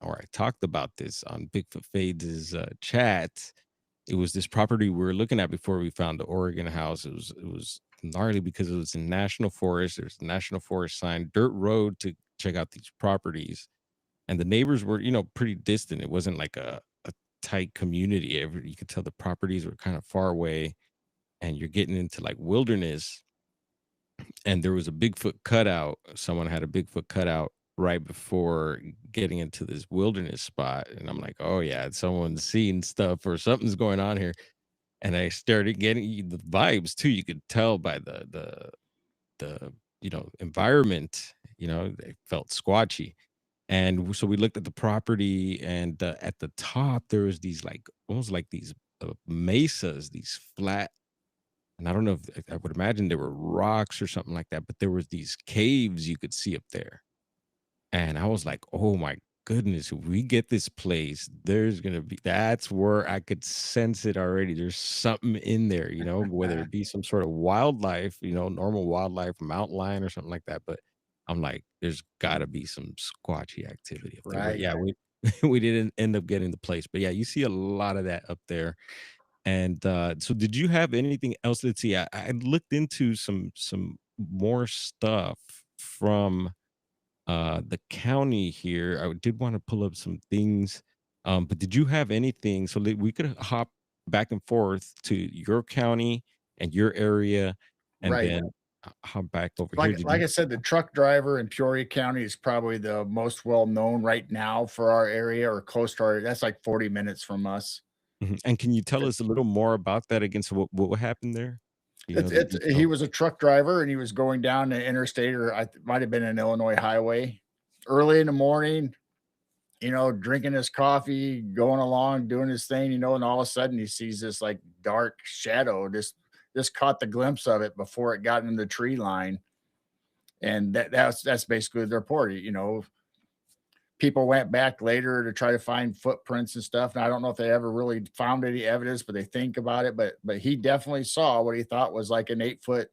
or I talked about this on Bigfoot Fades' chat. It was this property we were looking at before we found the Oregon house. It was gnarly because it was in national forest. There's a national forest sign, dirt road to check out these properties, and the neighbors were, pretty distant. It wasn't like a tight community. You could tell the properties were kind of far away, and you're getting into like wilderness. And there was a Bigfoot cutout. Someone had a Bigfoot cutout right before getting into this wilderness spot, and I'm like, oh yeah, someone's seen stuff or something's going on here. And I started getting the vibes too. You could tell by the environment, they felt squatchy. And so we looked at the property, and at the top there was these like almost like these mesas, these flat, and I don't know if I would imagine there were rocks or something like that, but there was these caves you could see up there. And I was like, "Oh my goodness, if we get this place, there's gonna be that's where I could sense it already. There's something in there, whether it be some sort of wildlife, normal wildlife, mountain lion or something like that." But I'm like, there's gotta be some squatchy activity up there. But Right. yeah, we we didn't end up getting the place. But yeah, you see a lot of that up there. And so did you have anything else? Let's see. I looked into some more stuff from the county here. I did want to pull up some things, but did you have anything so that we could hop back and forth to your county and your area, and Right. then hop back over here? Like Did like you? I said, the truck driver in Peoria County is probably the most well known right now for our area or close to our. That's like 40 minutes from us. Mhm. And can you tell us a little more about that again? So what happened there? Do you know the It's he details? was a truck driver and he was going down the interstate, or might have been an Illinois highway early in the morning, drinking his coffee, going along, doing his thing, and all of a sudden he sees this like dark shadow. Just caught the glimpse of it before it got in the tree line. And that's basically the report. people went back later to try to find footprints and stuff. And I don't know if they ever really found any evidence, but they think about it. But he definitely saw what he thought was like an 8 foot,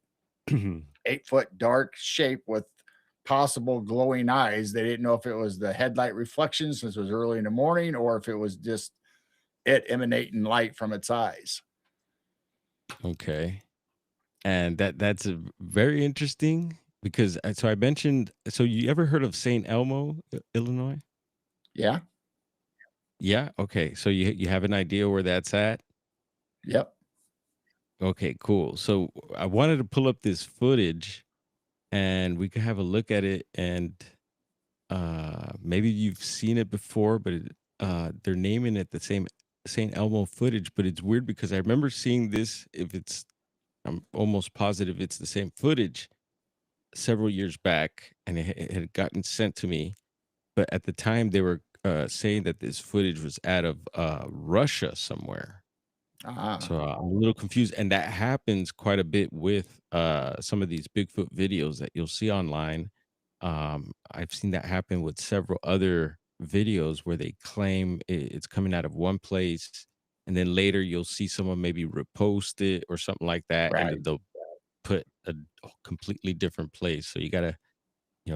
8 foot dark shape with possible glowing eyes. They didn't know if it was the headlight reflection since it was early in the morning, or if it was just it emanating light from its eyes. Okay. And that's a very interesting because so I mentioned, so you ever heard of St. Elmo, Illinois? Yeah. Yeah. Okay. So you have an idea where that's at? Yep. Okay, cool. So I wanted to pull up this footage and we could have a look at it, and maybe you've seen it before, but they're naming it the same St. Elmo footage, but it's weird because I remember seeing this. If it's I'm almost positive it's the same footage several years back, and it had gotten sent to me. But at the time, they were saying that this footage was out of Russia somewhere. Ah, So I'm a little confused, and that happens quite a bit with some of these Bigfoot videos that you'll see online. I've seen that happen with several other videos where they claim it's coming out of one place, and then later you'll see someone maybe repost it or something like that, and right. they'll put a completely different place. So you gotta,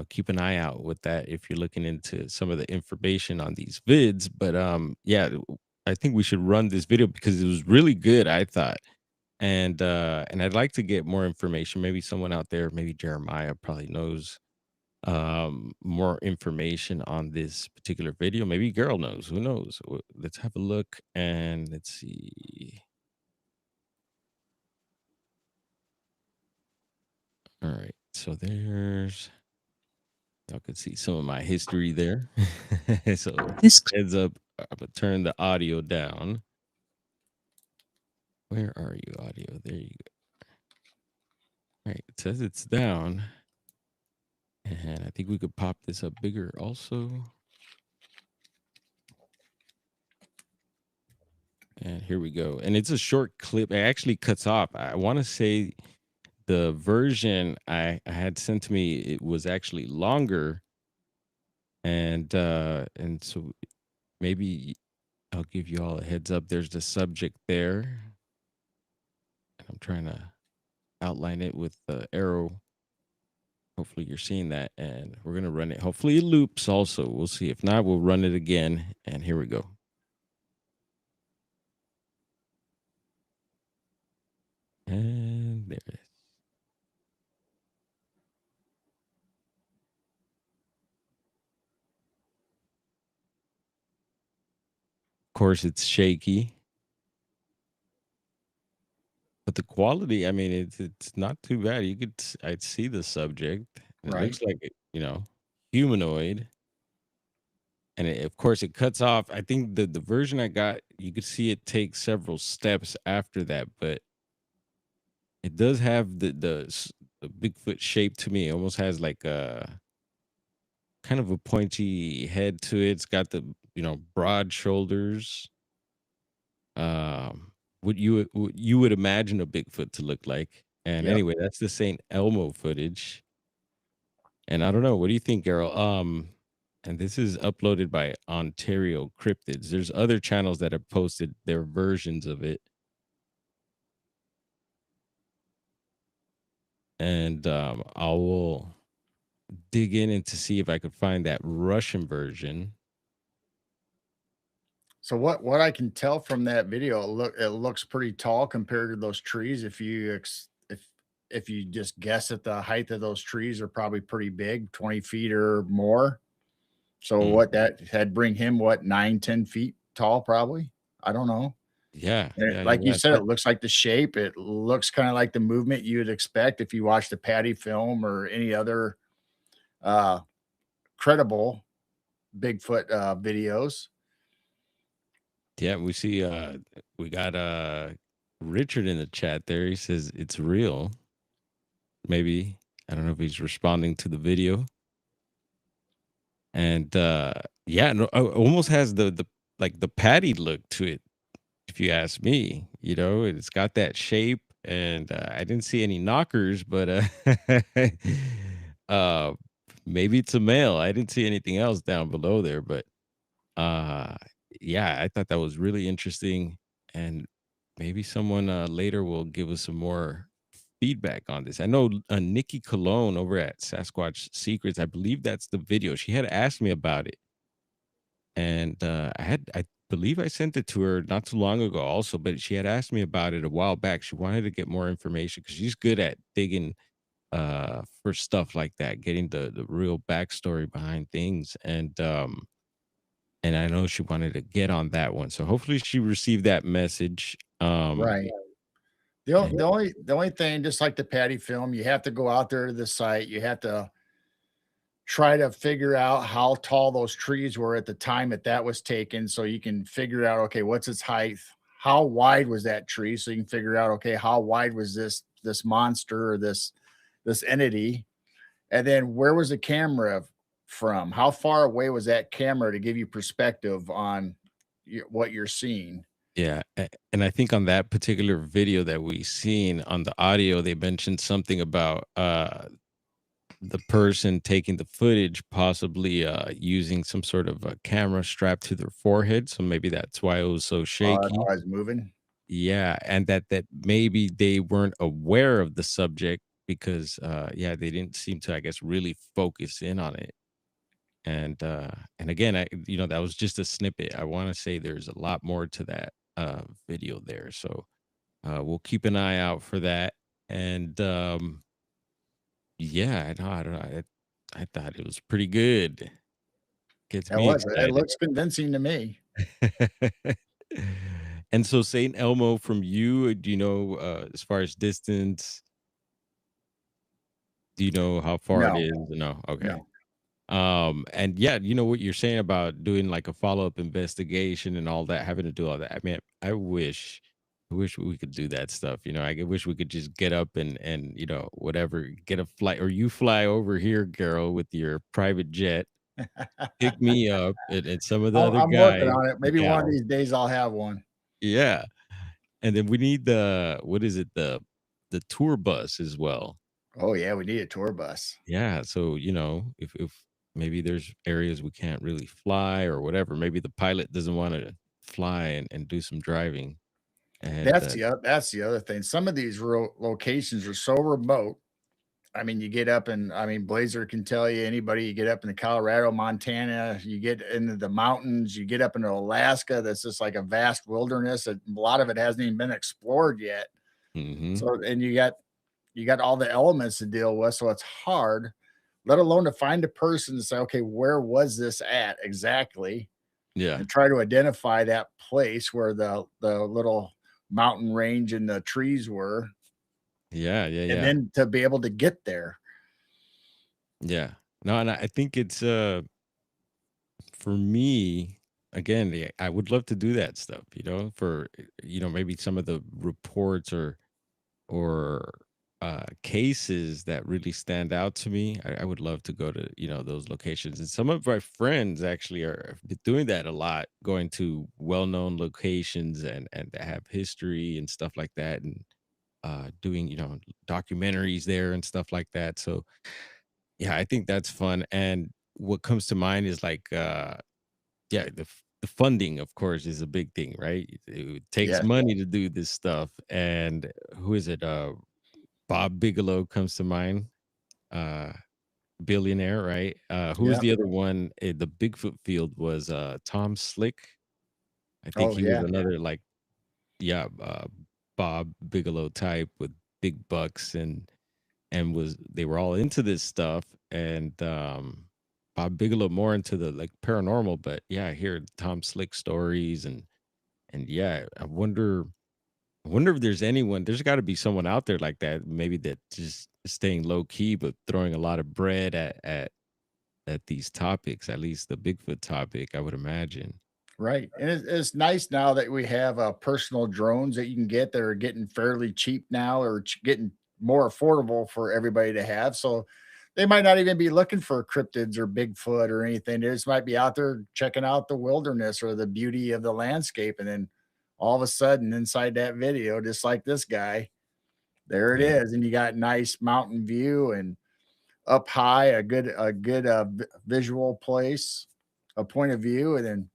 keep an eye out with that if you're looking into some of the information on these vids. But yeah, I think we should run this video because it was really good, I thought. And I'd like to get more information. Maybe someone out there, maybe Jeremiah probably knows more information on this particular video. Maybe girl knows. Who knows? Let's have a look and let's see. All right. So there's y'all can see some of my history there. So This heads up, I'm gonna turn the audio down. Where are you, audio? There you go. All right, it says it's down. And I think we could pop this up bigger also. And here we go. And it's a short clip. It actually cuts off. I want to say the version I had sent to me, it was actually longer. And so maybe I'll give you all a heads up. There's the subject there. And I'm trying to outline it with the arrow. Hopefully you're seeing that. And we're gonna run it. Hopefully it loops also. We'll see. If not, we'll run it again. And here we go. And there it is. Of course, it's shaky, but the quality, I mean, it's not too bad. I'd see the subject. And it Right. looks like humanoid, and of course, it cuts off. I think the version I got, you could see it take several steps after that, but it does have the Bigfoot shape to me. It almost has like a kind of a pointy head to it. It's got the broad shoulders. What you would imagine a Bigfoot to look like. And Yep. anyway, that's the St. Elmo footage. And I don't know, what do you think, Geryl? And this is uploaded by Ontario Cryptids. There's other channels that have posted their versions of it. And I will dig in to see if I could find that Russian version. So what I can tell from that video, it looks pretty tall compared to those trees. If you just guess at the height of those trees are probably pretty big, 20 feet or more. So Hmm. what that had bring him what 9, 10 feet tall, probably. I don't know. Yeah, And yeah, like you're you right. said, it looks like the shape. It looks kind of like the movement you'd expect if you watch the Patty film or any other uh credible Bigfoot videos. Yeah, we got Richard in the chat there. He says it's real. Maybe. I don't know if he's responding to the video. And yeah, no, almost has the like the patty look to it, if you ask me. It's got that shape, and I didn't see any knockers, but uh maybe it's a male. I didn't see anything else down below there, but uh yeah, I thought that was really interesting. And maybe someone later will give us some more feedback on this. I know Nikki Cologne over at Sasquatch Secrets, I believe that's the video. She had asked me about it. And I believe I sent it to her not too long ago also, but she had asked me about it a while back. She wanted to get more information because she's good at digging for stuff like that, getting the real backstory behind things. And I know she wanted to get on that one. So hopefully she received that message. Right. And The only thing, just like the Patty film, you have to go out there to the site. You have to try to figure out how tall those trees were at the time that was taken, so you can figure out, okay, what's its height? How wide was that tree? So you can figure out, okay, how wide was this monster or this entity? And then where was the camera from? How far away was that camera to give you perspective on what you're seeing? yeah, and I think on that particular video that we seen on the audio, they mentioned something about the person taking the footage possibly using some sort of a camera strapped to their forehead, so maybe that's why it was so That's shaky. how I was moving. Yeah, and that maybe they weren't aware of the subject because yeah, they didn't seem to, I guess, really focus in on it. And again, that was just a snippet. I want to say there's a lot more to that video there. So we'll keep an eye out for that. And yeah, I don't know. I thought it was pretty good. Gets me It excited. looks convincing to me. And so Saint Elmo from you, do you know as far as distance, do you know how far it No, is? No. Okay. no. And yeah, you know what you're saying about doing like a follow-up investigation and all that, having to do all that. I mean, I wish we could do that stuff. I wish we could just get up and whatever, get a flight, or you fly over here, Carol, with your private jet, pick me up and some of the other I'm working guys, on it. Maybe one of gals. these days I'll have one. Yeah. And then we need the what is it? The tour bus as well. Oh yeah, we need a tour bus. Yeah, so, if maybe there's areas we can't really fly or whatever, maybe the pilot doesn't wanna fly and do some driving, and, That's the other thing. Some of these locations are so remote. I mean, you get up and I mean, Blazer can tell you anybody. You get up into Colorado, Montana, you get into the mountains, you get up into Alaska. That's just like a vast wilderness. A lot of it hasn't even been explored yet. mhm, So, and you got all the elements to deal with. So it's hard, let alone to find a person to say, okay, where was this at exactly? yeah, And try to identify that place where the little mountain range and the trees were, yeah, yeah, and yeah, then to be able to get there. yeah. No, and I think it's, for me, again, yeah, I would love to do that stuff, for, maybe some of the reports or cases that really stand out to me. I would love to go to those locations, and some of my friends actually are doing that a lot, going to well-known locations and that have history and stuff like that, and doing documentaries there and stuff like that. So yeah, I think that's fun. And what comes to mind is like yeah, the funding, of course, is a big thing, right? It takes Yes. money to do this stuff. And who is it? Bob Bigelow comes to mind, uh, billionaire, right? Who was Yeah. the other one? The Bigfoot field was Tom Slick. I think Oh he was yeah. another like, yeah, Bob Bigelow type with big bucks and was they were all into this stuff. And Bob Bigelow more into the like paranormal, but yeah, I hear Tom Slick stories and yeah, I wonder if there's anyone. There's got to be someone out there like that, maybe that just staying low key, but throwing a lot of bread at these topics. At least the Bigfoot topic, I would imagine. Right. And it's nice now that we have personal drones that you can get that are getting fairly cheap now, or getting more affordable for everybody to have. So they might not even be looking for cryptids or Bigfoot or anything. They just might be out there checking out the wilderness or the beauty of the landscape. And then all of a sudden, inside that video, just like this guy, there it Yeah, is. And you got nice mountain view and up high, a good visual place, a point of view, and then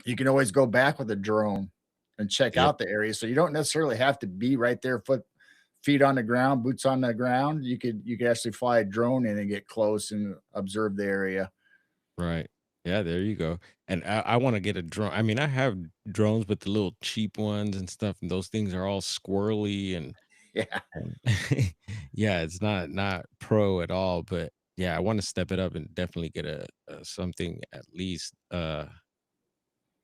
you can always go back with a drone and check Yep. out the area. So you don't necessarily have to be right there, feet on the ground, boots on the ground. You could actually fly a drone in and get close and observe the area. Right. Yeah, there you go. And I want to get a drone. I mean, I have drones, but the little cheap ones and stuff, and those things are all squirrely Yeah, and yeah, it's not pro at all. But yeah, I want to step it up and definitely get a something at least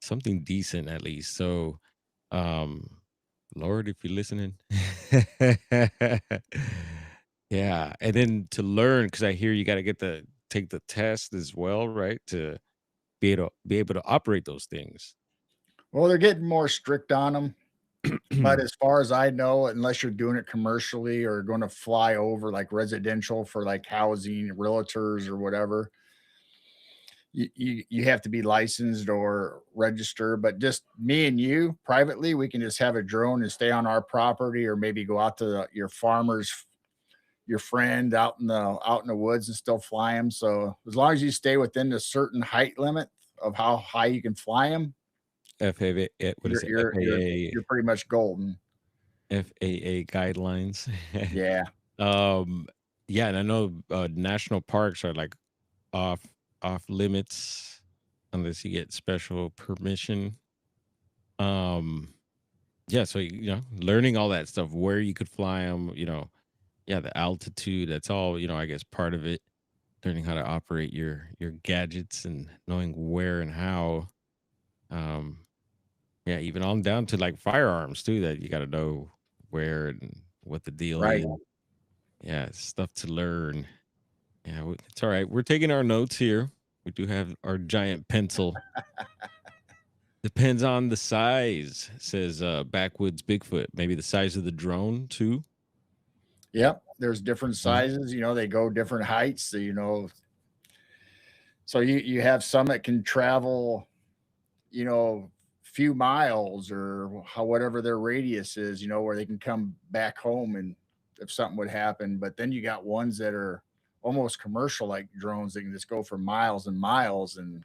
something decent at least. So Lord, if you're listening. Yeah. And then to learn, because I hear you gotta get the take the test as well, right? To be able to operate those things. well, they're getting more strict on them. But as far as I know, unless you're doing it commercially or going to fly over like residential for like housing, realtors or whatever, you have to be licensed or register. But just me and you privately, we can just have a drone and stay on our property, or maybe go out to your farmers, your friend out in the woods and still fly them. So as long as you stay within the certain height limit of how high you can fly them, FAA, what is you're it? you're you're FAA you're pretty much golden. FAA guidelines. Yeah, Um, yeah, and I know national parks are like off off limits unless you get special permission. Um, yeah, so learning all that stuff, where you could fly them, yeah, the altitude, that's all, I guess part of it. Learning how to operate your gadgets and knowing where and how. Um, yeah, even on down to like firearms too, that you got to know where and what the deal right. is. Yeah, it's stuff to learn. Yeah, it's all right. We're taking our notes here. We do have our giant pencil. Depends on the size, says Backwoods Bigfoot. Maybe the size of the drone too. Yep. There's different Mhm. sizes, they go different heights. So you have some that can travel, few miles or whatever their radius is, where they can come back home and if something would happen. But then you got ones that are almost commercial like drones that can just go for miles and miles, and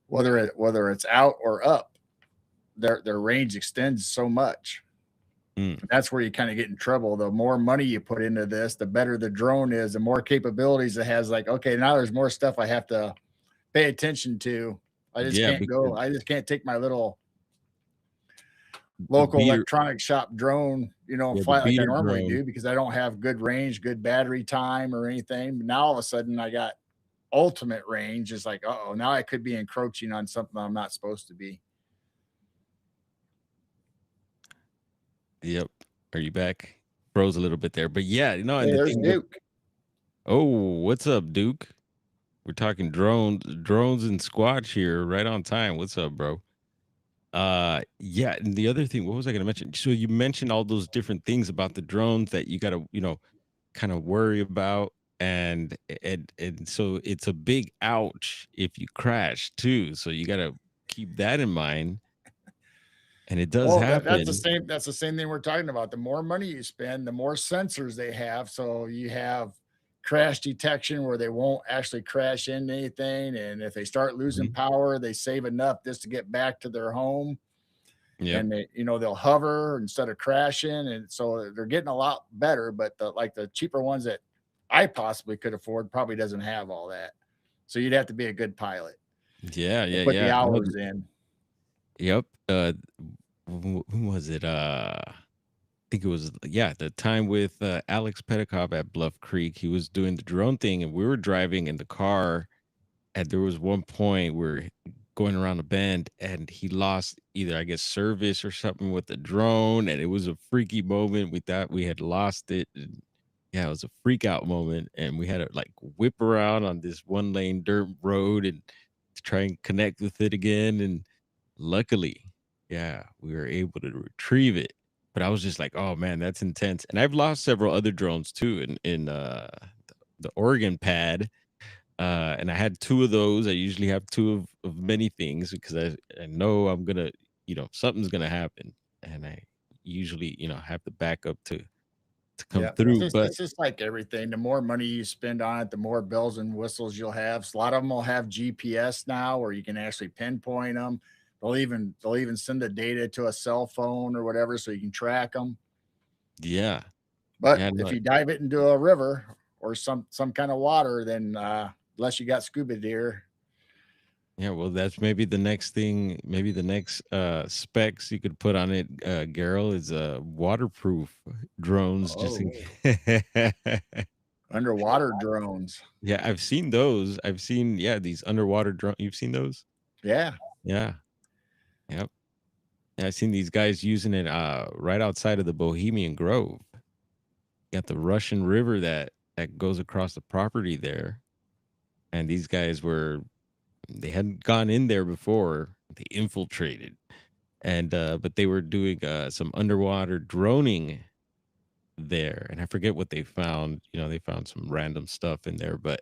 whether it's out or up, their range extends so much. Mm. That's where you kind of get in trouble. The more money you put into this, the better the drone is, the more capabilities it has. Like, okay, now there's more stuff I have to pay attention to. Yeah, because I just can't take my little the local beater, electronic shop drone, and yeah, the fly it like I beater normally drone. do because I don't have good range, good battery time or anything. But now all of a sudden I got ultimate range. It's like, oh, now I could be encroaching on something I'm not supposed to be. Yep. Are you back? Froze a little bit there, but yeah, Hey, and the there's thing with Duke. oh, what's up, Duke? We're talking drones and Squatch here, right on time. What's up, bro? Yeah, and the other thing, what was I gonna mention? So you mentioned all those different things about the drones that you gotta, kind of worry about, and so it's a big ouch if you crash too. So you gotta keep that in mind, and it does Well, that's the happen. same that's the same thing we're talking about. The more money you spend, the more sensors they have. So you have crash detection where they won't actually crash into anything. And if they start losing Mhm. power, they save enough just to get back to their home. Yep. And they'll hover instead of crashing. And so they're getting a lot better. But the cheaper ones that I possibly could afford probably doesn't have all that. So you'd have to be a good pilot Yeah, and yeah, put the yeah. No, hours in. yep. Who was it? I think it was, yeah, the time with Alex Petticoff at Bluff Creek. He was doing the drone thing, and we were driving in the car. And there was one point where going around a bend, and he lost either, I guess, service or something with the drone, and it was a freaky moment. We thought we had lost it. And yeah, it was a freak out moment, and we had to like whip around on this one lane dirt road and to try and connect with it again. And luckily, yeah, we were able to retrieve it. But I was just like, oh man, that's intense. And I've lost several other drones too in the Oregon pad, and I had 2 of those. I usually have 2 of many things because I know I'm gonna, something's gonna happen, and I usually, have the backup to to come Yeah, through. But it's just like everything. The more money you spend on it, the more bells and whistles you'll have. So a lot of them will have GPS now, where you can actually pinpoint them. They'll even send the data to a cell phone or whatever, so you can track them. yeah, But yeah, if no, you dive it into a river or some kind of water, then unless you got scuba gear, yeah. Well, that's maybe the next thing. Maybe the next specs you could put on it, Geryl, is waterproof drones. Just in oh, case. underwater drones. Yeah, I've seen those. I've seen, yeah, these underwater drone. You've seen those? Yeah, Yeah. Yep. Yeah, I've seen these guys using it right outside of the Bohemian Grove. Got the Russian River that goes across the property there. And these guys they hadn't gone in there before. They infiltrated. And but they were doing some underwater droning there. And I forget what they found. They found some random stuff in there, but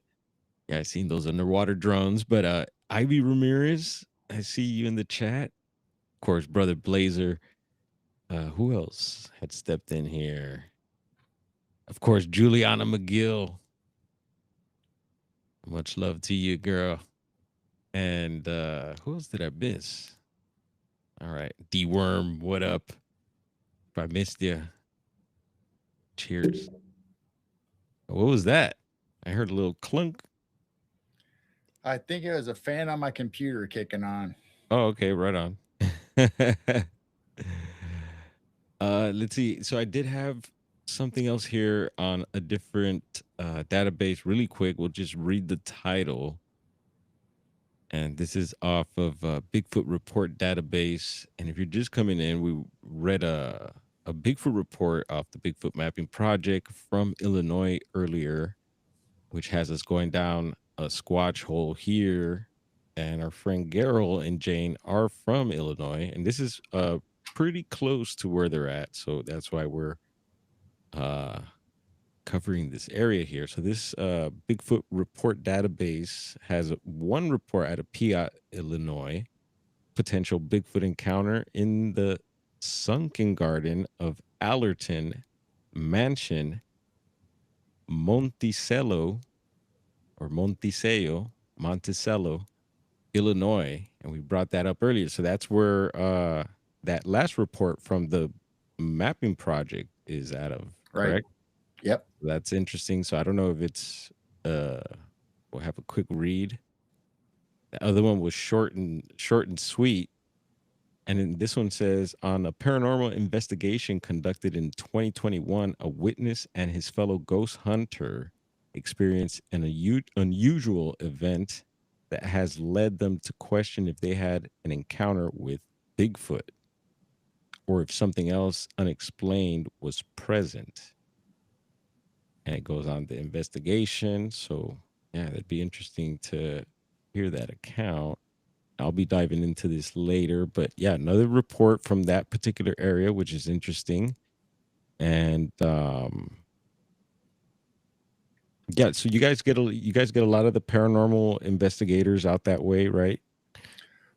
yeah, I seen those underwater drones. But Ivy Ramirez, I see you in the chat. Of course, brother Blazer. Who else had stepped in here? Of course, Juliana McGill. Much love to you, girl. And who else did I miss? All right, D Worm, what up? If I missed you, cheers. What was that? I heard a little clunk. I think it was a fan on my computer kicking on. Oh, okay, right on. Let's see. So I did have something else here on a different database. Really quick, we'll just read the title, and this is off of Bigfoot Report database. And if you're just coming in, we read a Bigfoot report off the Bigfoot Mapping Project from Illinois earlier, which has us going down a squatch hole here. And our friend Geryl and Jane are from Illinois, and this is pretty close to where they're at. So that's why we're uh, covering this area here. So this Bigfoot report database has one report out of Piatt, Illinois, potential Bigfoot encounter in the sunken garden of Allerton Mansion, Monticello or Monticello, Illinois. And we brought that up earlier. So that's where that last report from the mapping project is out of, Right. correct? Yep. That's interesting. So I don't know if it's uh we'll have a quick read. The other one was short and sweet. And then this one says, on a paranormal investigation conducted in 2021, a witness and his fellow ghost hunter experienced an unusual event that has led them to question if they had an encounter with Bigfoot or if something else unexplained was present. And it goes on the investigation. So, yeah, that'd be interesting to hear that account. I'll be diving into this later, but yeah, another report from that particular area, which is interesting. And yeah, so you guys get a lot of the paranormal investigators out that way, right?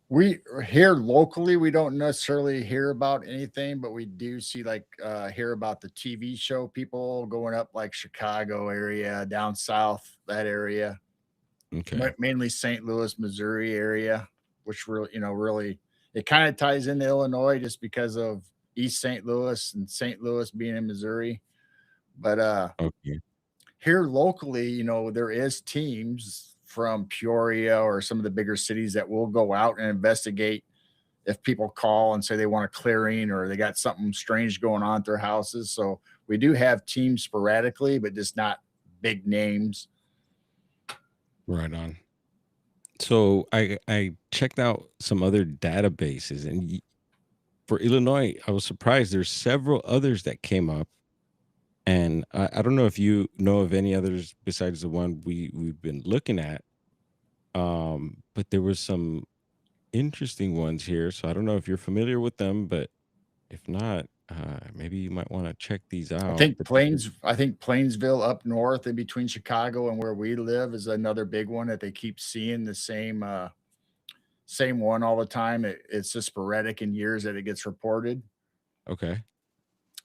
We here locally, we don't necessarily hear about anything, but we do see hear about the TV show people going up like Chicago area, down south, that area, Okay. mainly St. Louis, Missouri area, which really, really it kind of ties into Illinois just because of East St. Louis and St. Louis being in Missouri. But Okay. here locally, there is teams from Peoria or some of the bigger cities that will go out and investigate if people call and say they want a clearing or they got something strange going on at their houses. So we do have teams sporadically, but just not big names. Right on. So I checked out some other databases, and for Illinois, I was surprised there's several others that came up. And I don't know if you know of any others besides the one we've been looking at. But there was some interesting ones here. So I don't know if you're familiar with them, but if not, maybe you might want to check these out. But this is I think Plainsville up north in between Chicago and where we live is another big one that they keep seeing the same one all the time. It's just sporadic in years that it gets reported. okay.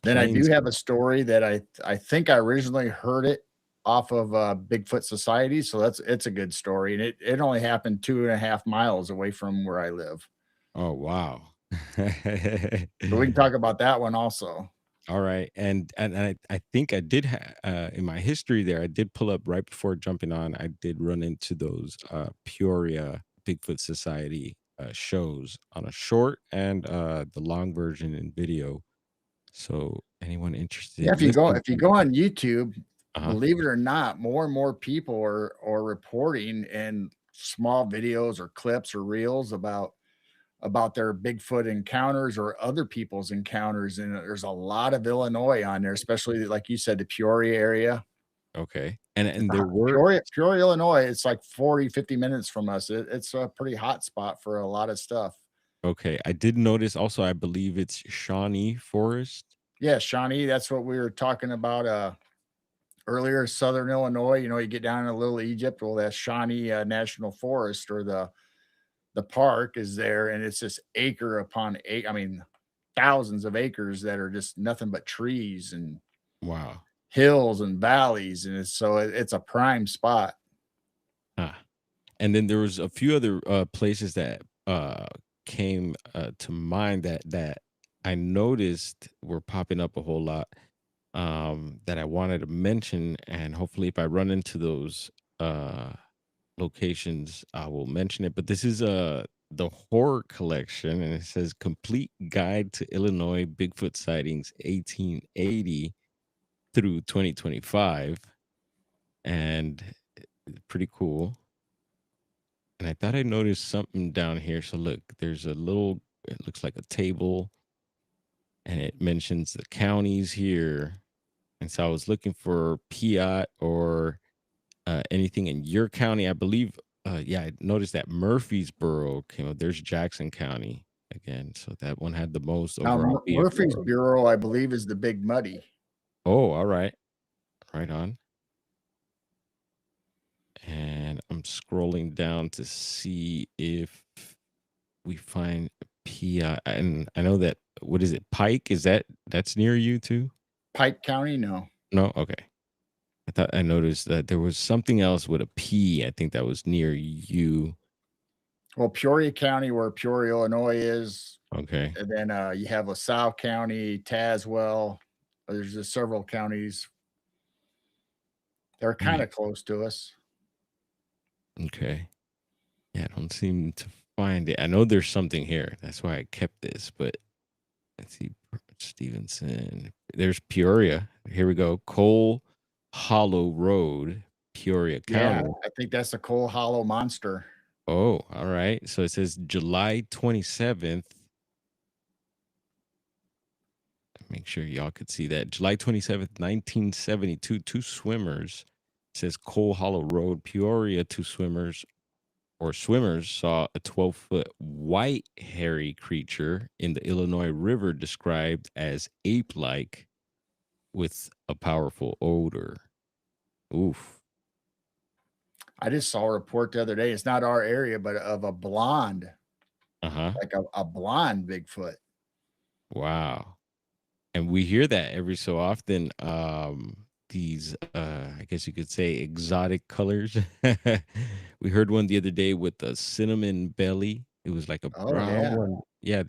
Then I do plains. have a story that I think I originally heard it off of, Bigfoot Society, so it's a good story, and it only happened 2.5 miles away from where I live. Oh, wow. So we can talk about that one also. All right, and I think I did in my history there, I did pull up right before jumping on. I did run into those Peoria Bigfoot Society shows on a short and the long version in video. So anyone Yeah, interested, listen. if you go on YouTube, Uh-huh. believe it or not, more and more people are reporting in small videos or clips or reels about their Bigfoot encounters or other people's encounters, and there's a lot of Illinois on there, especially like you said, the Peoria area. Okay, and It's a there hot were Peoria, Illinois, it's like 40, 50 minutes from us. It's a pretty hot spot for a lot of stuff. okay. I did notice also. I believe it's Shawnee Forest. Yeah, Shawnee, that's what we were talking about, earlier, Southern Illinois, you get down to Little Egypt, well, that's Shawnee, National Forest or the park is there, and it's just acre upon acre. I mean, thousands of acres that are just nothing but trees and Wow. hills and valleys, and it's a prime spot. Huh. And then there was a few other places that came to mind that I noticed were popping up a whole lot, that I wanted to mention, and hopefully, if I run into those uh, locations, I will mention it. But this is the horror collection, and it says "Complete Guide to Illinois Bigfoot Sightings 1880 through 2025," and pretty cool. And I thought I noticed something down here. So look, there's a little. It looks like a table, and it mentions the counties here. And so I was looking for Piatt or anything in your county. I believe, yeah, I noticed that Murfreesboro came up. There's Jackson County again. So that one had the most Now, overall Murphy's BFR. Bureau, I believe, is the Big Muddy. Oh, all right. Right on. And I'm scrolling down to see if we find Piatt. And I know that, what is it? Pike? That's near you too? Pike County, no. No? Okay. I thought I noticed that there was something else with a P. I think that was near you. Well, Peoria County, where Peoria, Illinois is, Okay. and then, you have LaSalle County, Tazewell. There's just several counties. They're Right. kinda close to us. Okay. Yeah, I don't seem to find it. I know there's something here. That's why I kept this, but let's see. Stevenson. There's Peoria. Here we go. Coal Hollow Road, Peoria Yeah, County. I think that's the Coal Hollow Monster. Oh, all right. So it says July 27th. Make sure y'all could see that. July 27th, 1972. Two swimmers. It says Coal Hollow Road, Peoria. Two swimmers saw a 12-foot white hairy creature in the Illinois River described as ape-like with a powerful odor. Oof. I just saw a report the other day, it's not our area, but of a blonde, Uh-huh. like a blonde Bigfoot. Wow. And we hear that every so often. These I guess you could say exotic colors. We heard one the other day with a cinnamon belly. It was like a Oh, brown yeah. one. Yeah,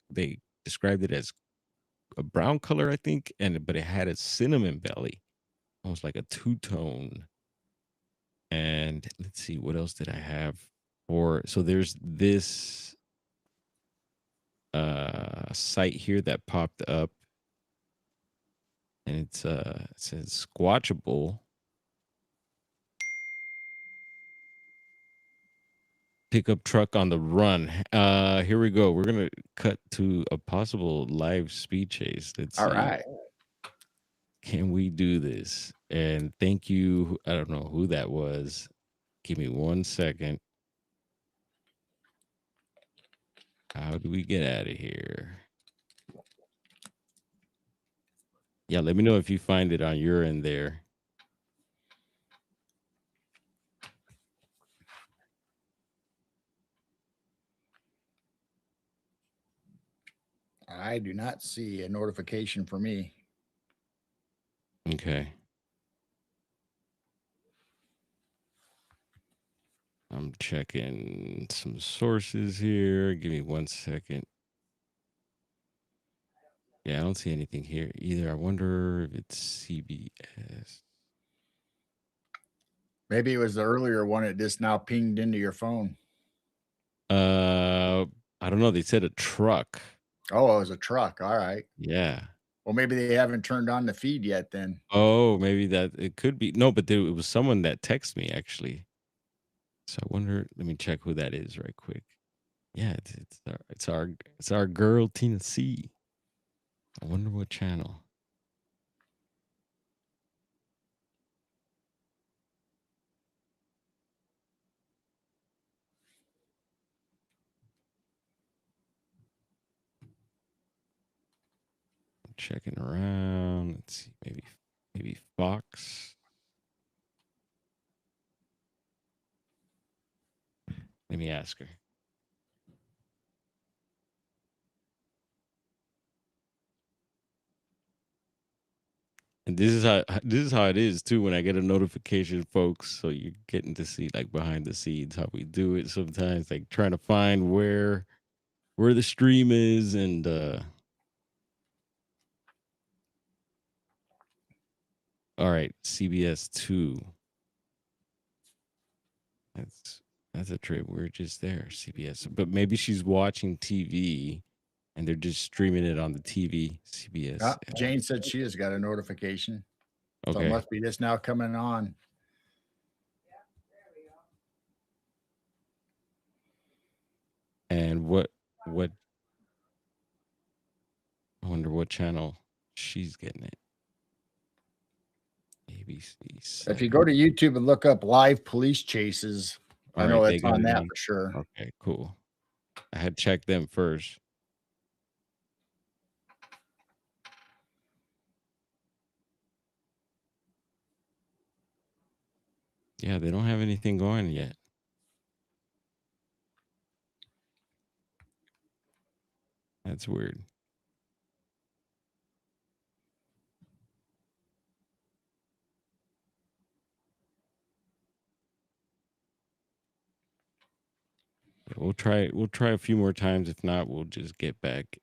they described it as a brown color, I think, and but it had a cinnamon belly, almost like a two-tone. And let's see, what else did I have for? So there's this site here that popped up, and it says squatchable pickup truck on the run. Here we go. We're gonna cut to a possible live speed chase. Let's see. Alright. Can we do this? And thank you. I don't know who that was. Give me 1 second. How do we get out of here? Yeah, let me know if you find it on your end there. I do not see a notification for me. Okay. I'm checking some sources here. Give me 1 second. Yeah, I don't see anything here either. I wonder if it's CBS. Maybe it was the earlier one. It just now pinged into your phone. I don't know. They said a truck. Oh, it was a truck. All right. Yeah. Well, maybe they haven't turned on the feed yet then. Oh, maybe that it could be. No, but it was someone that texted me actually. So I wonder. Let me check who that is right quick. Yeah, it's our girl Tina C. I wonder what channel. I'm checking around. Let's see. Maybe Fox. Let me ask her. And this is how it is too when I get a notification, folks. So you're getting to see like behind the scenes how we do it sometimes, like trying to find where the stream is and all right, CBS 2. That's that's a trip. We're just there, CBS. But maybe she's watching TV and they're just streaming it on the TV, CBS. Jane said she has got a notification. So it Okay. must be just now coming on. And what I wonder what channel she's getting it. ABC If you 7. go to YouTube and look up live police chases, All I right, know they it's got on it that on. for sure. Okay, cool. I had checked them first. Yeah, they don't have anything going yet. That's weird. Yeah, we'll try a few more times. If not, we'll just get back.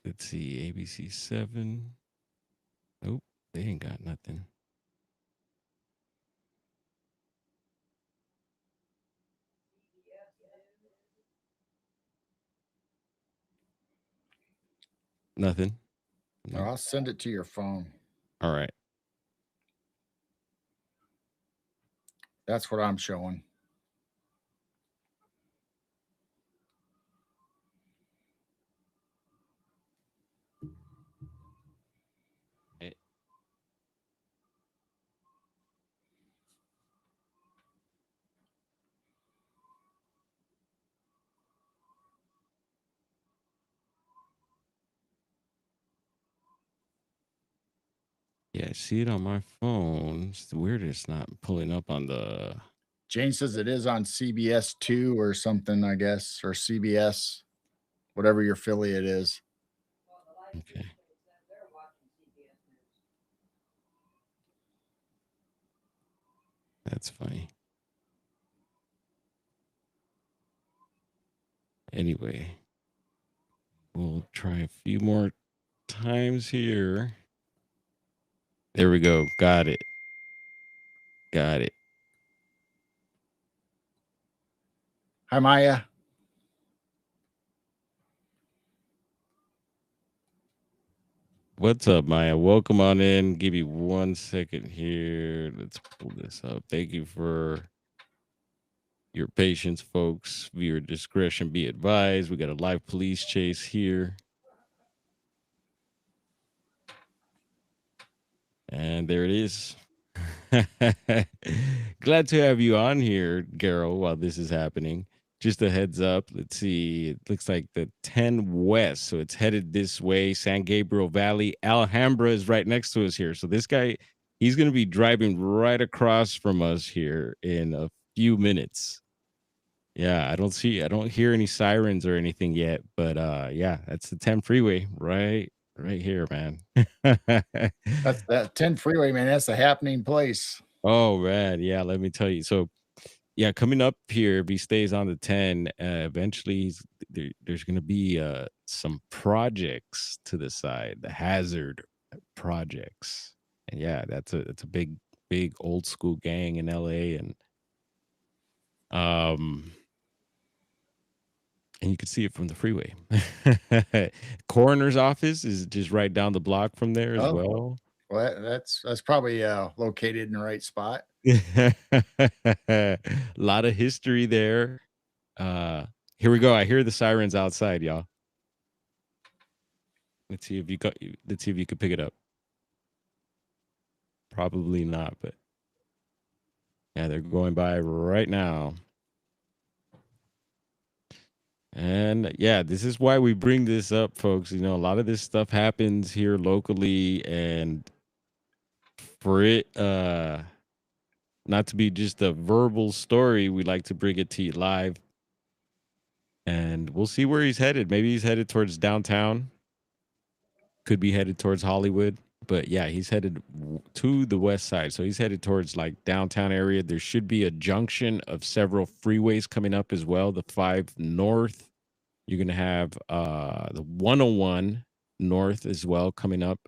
Let's see, ABC 7. Nope, they ain't got nothing. Nothing. Nope. I'll send it to your phone. All right. That's what I'm showing. Yeah, I see it on my phone. It's weird it's not pulling up on the. Jane says it is on CBS 2 or something, I guess, or CBS, whatever your affiliate is. Okay. That's funny. Anyway, we'll try a few more times here. There we go. Got it. Got it. Hi, Maya. What's up, Maya? Welcome on in. Give you 1 second here. Let's pull this up. Thank you for your patience, folks. Viewer discretion be advised. We got a live police chase here. And there it is. Glad to have you on here, Geryl, while this is happening. Just a heads up. Let's see. It looks like the 10 West. So it's headed this way. San Gabriel Valley. Alhambra is right next to us here. So this guy, he's going to be driving right across from us here in a few minutes. Yeah, I don't hear any sirens or anything yet. But yeah, that's the 10 freeway right right here, man. That's that 10 freeway, man. That's a happening place. Oh man, yeah. Let me tell you. So yeah, coming up here, if he stays on the 10, eventually there's going to be some projects to the side, the hazard projects. And yeah, that's a big old school gang in LA, um and you can see it from the freeway. Coroner's office is just right down the block from there as Oh, well. well, that's probably located in the right spot. A lot of history there. Here we go. I hear the sirens outside, y'all. Let's see if you could pick it up. Probably not, but yeah, they're going by right now. And yeah, this is why we bring this up, folks. You know, a lot of this stuff happens here locally, and for it not to be just a verbal story, we like to bring it to you live. And we'll see where he's headed. Maybe he's headed towards downtown. Could be headed towards Hollywood, but yeah, he's headed to the west side. So he's headed towards like downtown area. There should be a junction of several freeways coming up as well. The 5 north. You're gonna have the 101 north as well coming up.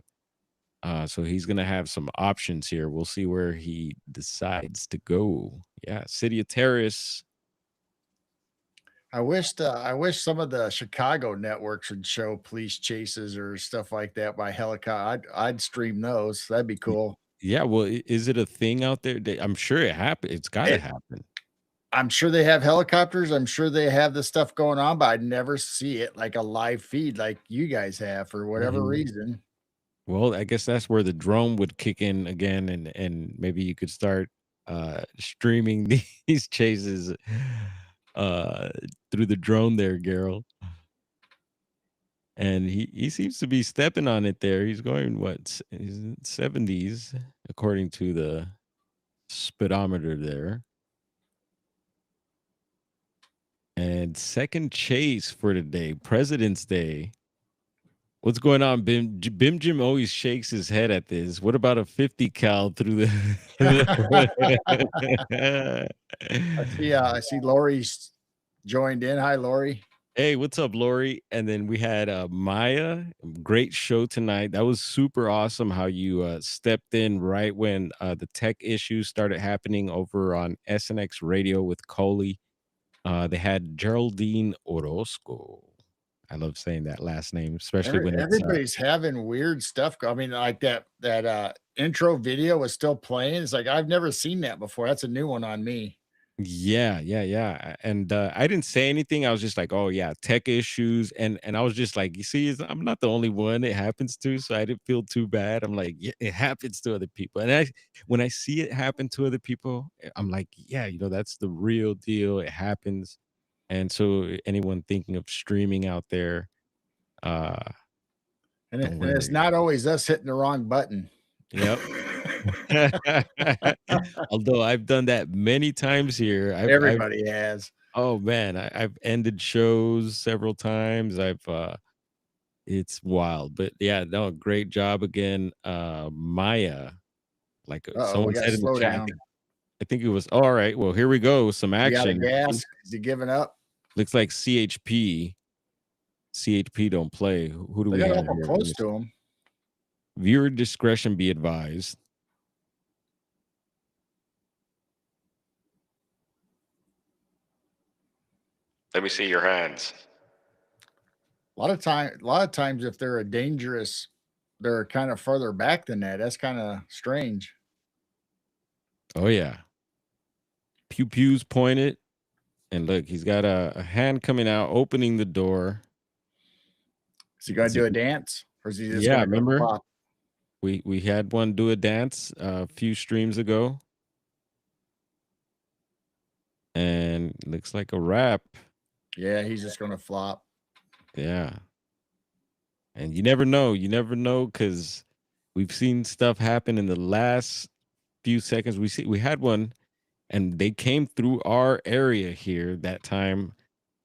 So he's gonna have some options here. We'll see where he decides to go. Yeah, City of Terrace. I wish some of the Chicago networks would show police chases or stuff like that by helicopter. I'd stream those. That'd be Y- cool. Yeah, well, is it a thing out there? I'm sure it happened. It's got to It, happen. I'm sure they have helicopters. I'm sure they have this stuff going on, but I'd never see it like a live feed like you guys have for whatever Mhm. reason. Well, I guess that's where the drone would kick in again, and maybe you could start streaming these chases uh through the drone there, Geryl. And he seems to be stepping on it there. He's going what, 70s according to the speedometer there. And second chase for today, President's Day. What's going on, Bim? Bim Jim always shakes his head at this. What about a 50 cal through the I see Lori's joined in. Hi, Lori. Hey, what's up, Lori? And then we had Maya. Great show tonight. That was super awesome how you stepped in right when the tech issues started happening over on SNX Radio with Coley. They had Geraldine Orozco. I love saying that last name, especially when it's Everybody's having weird stuff. I mean, like that intro video was still playing. It's like I've never seen that before. That's a new one on me. yeah. And I didn't say anything. I was just like, "Oh yeah, tech issues," and I was just like, "You see, I'm not the only one it happens to," so I didn't feel too bad. I'm like, "Yeah, it happens to other people," and when I see it happen to other people, I'm like, "Yeah, you know, that's the real deal. It happens." And so, anyone thinking of streaming out there, uh, don't And it's worry. not always us hitting the wrong button. Yep. Although I've done that many times here, I've Everybody has. oh man, I've ended shows several times. It's wild, but yeah, no, great job again, Maya. Like Uh-oh, someone we got to said in the slow chat, down. I think it was all right. Well, here we go. Some You out of action. gas? Is he giving up? Looks like CHP. CHP don't play. Who do They we got have awful here? close to him. Viewer discretion be advised. Let me see your hands. A lot of times, if they're they're kind of further back than that. That's kind of strange. Oh yeah. Pew pews pointed. And look, he's got a hand coming out, opening the door. Is he going to It's a, do a dance, or is he just yeah, going to go remember pop? we had one do a dance a few streams ago, and looks like a wrap. Yeah, he's just going to flop. Yeah, and you never know, because we've seen stuff happen in the last few seconds. We had one, and they came through our area here that time.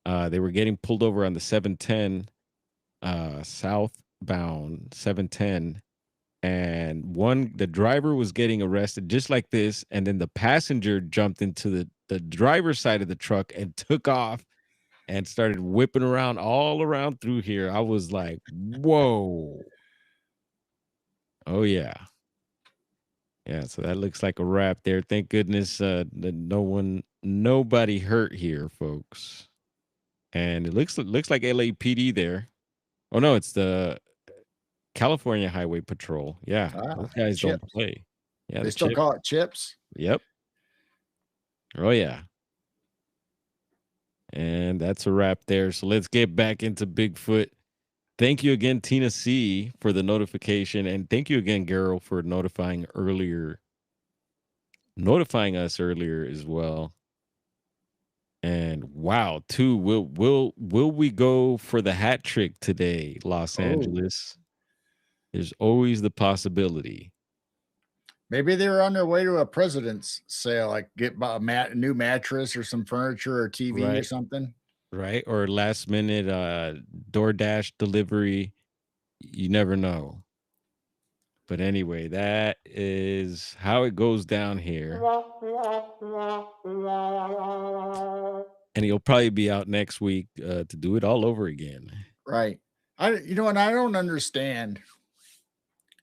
They were getting pulled over on the 710 south. southbound 710, and the driver was getting arrested just like this, and then the passenger jumped into the driver's side of the truck and took off and started whipping around all around through here. I was like, whoa. Oh yeah. Yeah, so that looks like a wrap there. Thank goodness that nobody hurt here, folks. And it looks like LAPD there. Oh no, it's the California Highway Patrol. Yeah, those Ah, guys don't chips. play. Yeah, They the still chip. call it chips. Yep. Oh yeah. And that's a wrap there. So let's get back into Bigfoot. Thank you again, Tina C, for the notification. And thank you again, Geryl, for notifying us earlier as well. And wow, too, will we go for the hat trick today, Los Oh, Angeles? There's always the possibility, maybe they were on their way to a president's sale, like get a new mattress or some furniture or TV or right? something. Right? Or last minute DoorDash delivery. You never know. But anyway, that is how it goes down here. And he'll probably be out next week to do it all over again. Right. And I don't understand.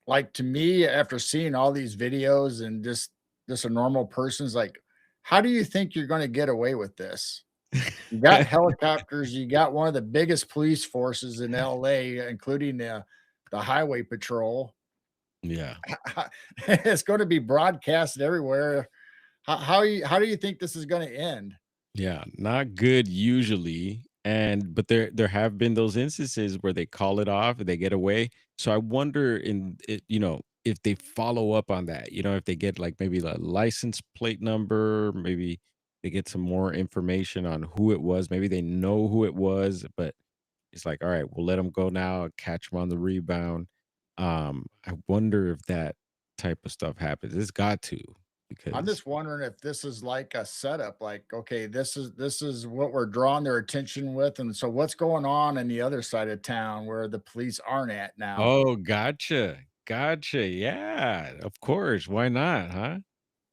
Like to me, after seeing all these videos and just a normal person's like, how do you think you're going to get away with this? You got helicopters, you got one of the biggest police forces in LA, including the highway patrol. Yeah. It's going to be broadcasted everywhere. How do you think this is going to end? Yeah, not good usually. And but there have been those instances where they call it off and they get away. So I wonder if they follow up on that, if they get like maybe the license plate number, maybe they get some more information on who it was. Maybe they know who it was, but it's like, all right, we'll let them go now and catch them on the rebound. I wonder if that type of stuff happens. It's got to I'm because just wondering if this is like a setup, like, okay, this is what we're drawing their attention with. And so what's going on in the other side of town where the police aren't at now? oh, gotcha. Gotcha. Yeah, of course. Why not, huh?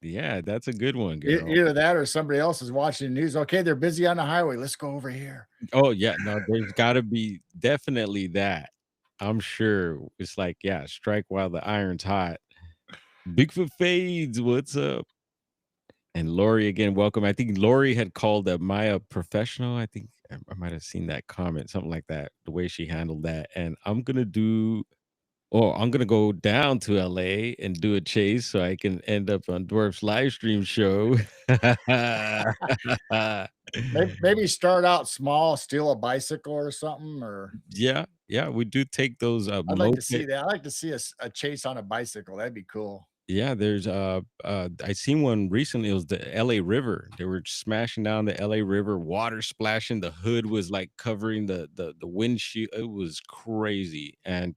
Yeah, that's a good one, girl. Either that or somebody else is watching the news. Okay, they're busy on the highway. Let's go over here. Oh, yeah, no, there's gotta be definitely that. I'm sure it's like, yeah, strike while the iron's hot. Bigfoot fades, what's up? And Lori again, welcome. I think Lori had called Maya professional. I think I might have seen that comment, something like that, the way she handled that. And I'm gonna go down to LA and do a chase so I can end up on Dwarf's live stream show. Maybe start out small, steal a bicycle or something, or Yeah, yeah, we do take those I'd like to moped. see that. I'd like to see a chase on a bicycle. That'd be cool. Yeah, there's I seen one recently. It was the LA River. They were smashing down the LA River, water splashing. The hood was like covering the windshield. It was crazy. And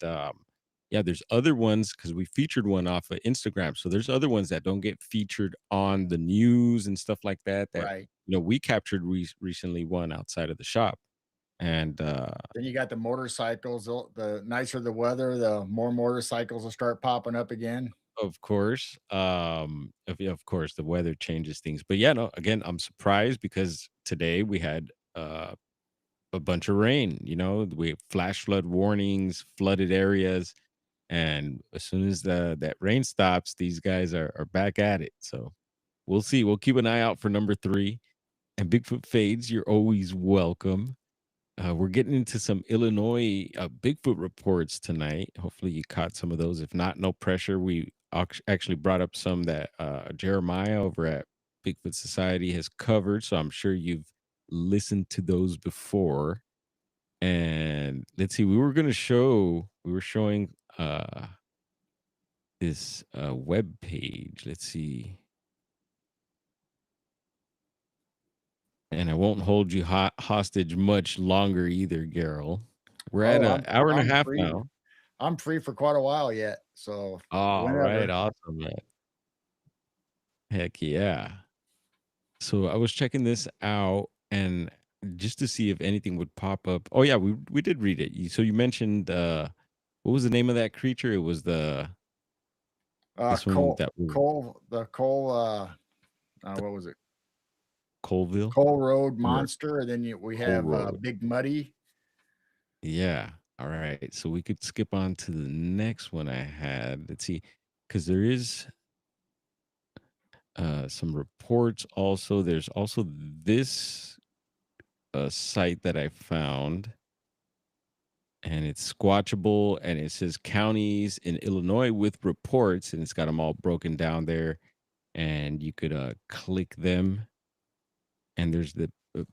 yeah, there's other ones because we featured one off of Instagram. So there's other ones that don't get featured on the news and stuff like that. That Right. we captured recently one outside of the shop. And Then you got the motorcycles. The nicer the weather, the more motorcycles will start popping up again. of course, of course, the weather changes things. But yeah, no, again, I'm surprised because today we had a bunch of rain. We have flash flood warnings, flooded areas, and as soon as that rain stops, these guys are back at it. So we'll see. We'll keep an eye out for number 3. And Bigfoot fades. You're always welcome. We're getting into some Illinois Bigfoot reports tonight. Hopefully, you caught some of those. If not, no pressure. We actually brought up some that Jeremiah over at Bigfoot Society has covered. So I'm sure you've listened to those before. And let's see, we were showing this web page. Let's see. And I won't hold you hostage much longer either, Gerald. We're at Oh, an hour and a I'm half free. now. I'm free for quite a while yet. So All right, whenever. awesome, man. Heck yeah. So I was checking this out and just to see if anything would pop up. Oh yeah, we did read it. So you mentioned what was the name of that creature? It was this one that was the What was it? Colville Coal Road or Monster, and then we Coal have Road. Big Muddy. Yeah. All right. So we could skip on to the next one I had. Let's see, because there is some reports also. There's also this site that I found, and it's squatchable, and it says counties in Illinois with reports, and it's got them all broken down there, and you could click them. And there's the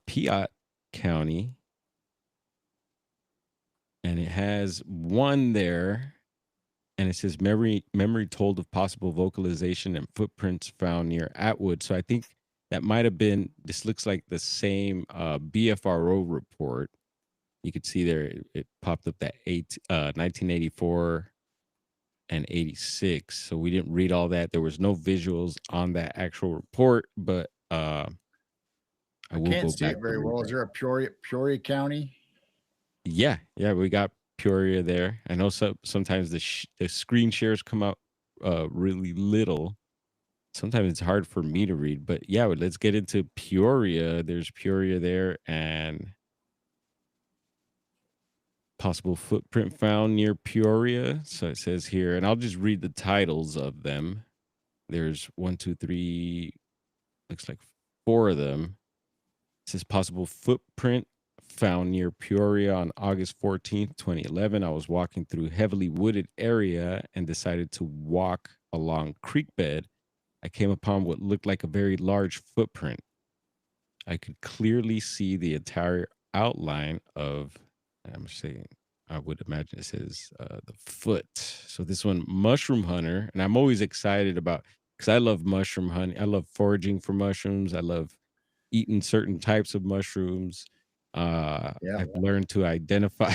Piatt County, and it has one there, and it says memory told of possible vocalization and footprints found near Atwood. So I think that might have been. This looks like the same BFRO report. You could see there it popped up that 1984 and 86. So we didn't read all that. There was no visuals on that actual report, but I I will can't go see back it and very read well. Is that. there a Peoria County? Yeah, yeah, we got Peoria there. I know sometimes the screen shares come out really little. Sometimes it's hard for me to read, but yeah, let's get into Peoria. There's Peoria there, and possible footprint found near Peoria. So it says here, and I'll just read the titles of them. There's one, two, three, looks like four of them. It says possible footprint found near Peoria on August 14th, 2011. I was walking through heavily wooded area and decided to walk along creek bed. I came upon what looked like a very large footprint. I could clearly see the entire outline of, I'm saying, I would imagine it says the foot. So this one, mushroom hunter, and I'm always excited about because I love mushroom hunting. I love foraging for mushrooms. I love eating certain types of mushrooms. Yeah. I've learned to identify,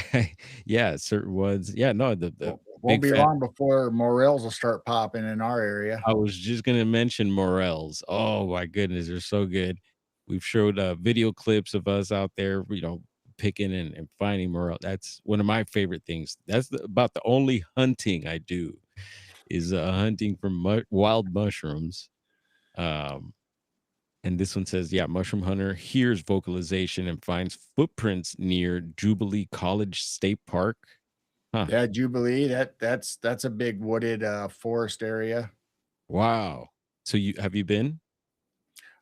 yeah, certain ones. Yeah, no, the Won't big be fat. long before morels will start popping in our area. I was just gonna mention morels. Oh my goodness, they're so good. We've showed video clips of us out there, picking and finding morel. That's one of my favorite things. That's about the only hunting I do is hunting for wild mushrooms. Um, and this one says, yeah, mushroom hunter hears vocalization and finds footprints near Jubilee College State Park. Huh. Yeah, Jubilee. That's a big wooded forest area. Wow. So you been?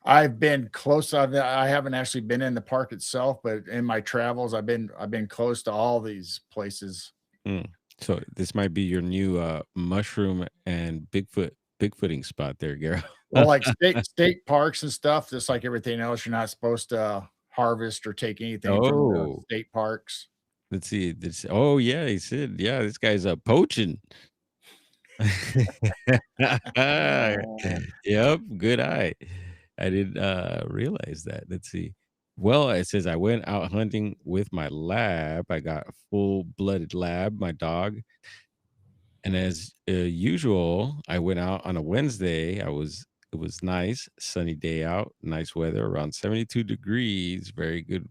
I've been close. I haven't actually been in the park itself, but in my travels, I've been close to all these places. Mm. So this might be your new mushroom and Bigfooting spot there, Gary. Well, like state parks and stuff, just like everything else, you're not supposed to harvest or take anything from the Oh, state parks. let's see. Oh yeah, he said, yeah, this guy's poaching. Oh, Yep, good eye. I didn't realize that. Let's see. Well, it says I went out hunting with my lab. I got a full-blooded lab, my dog. And as usual, I went out on a Wednesday. It was nice, sunny day out, nice weather, around 72 degrees, very good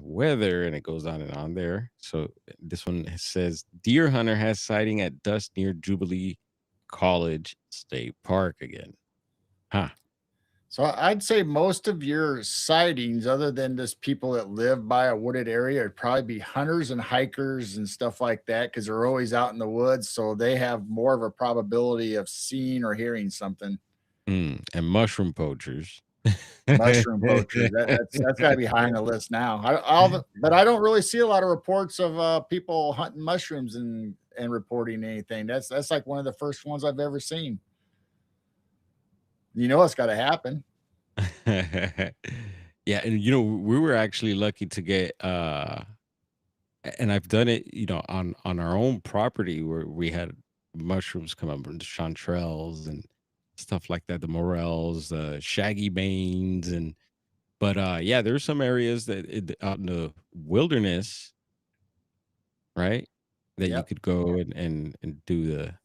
weather, and it goes on and on there. So this one says deer hunter has sighting at dusk near Jubilee College State Park again. Huh. so I'd say most of your sightings, other than just people that live by a wooded area, would probably be hunters and hikers and stuff like that because they're always out in the woods, so they have more of a probability of seeing or hearing something. And mushroom poachers. Mushroom poachers, that's gotta be high on the list now. But I don't really see a lot of reports of, people hunting mushrooms and reporting anything. That's like one of the first ones I've ever seen. You know it's gotta happen. Yeah, and we were actually lucky to get and I've done it, on our own property where we had mushrooms come up, and the chanterelles and stuff like that, the morels, the shaggy banes, and but yeah, there's some areas out in the wilderness, right, that you Yep. could go and do the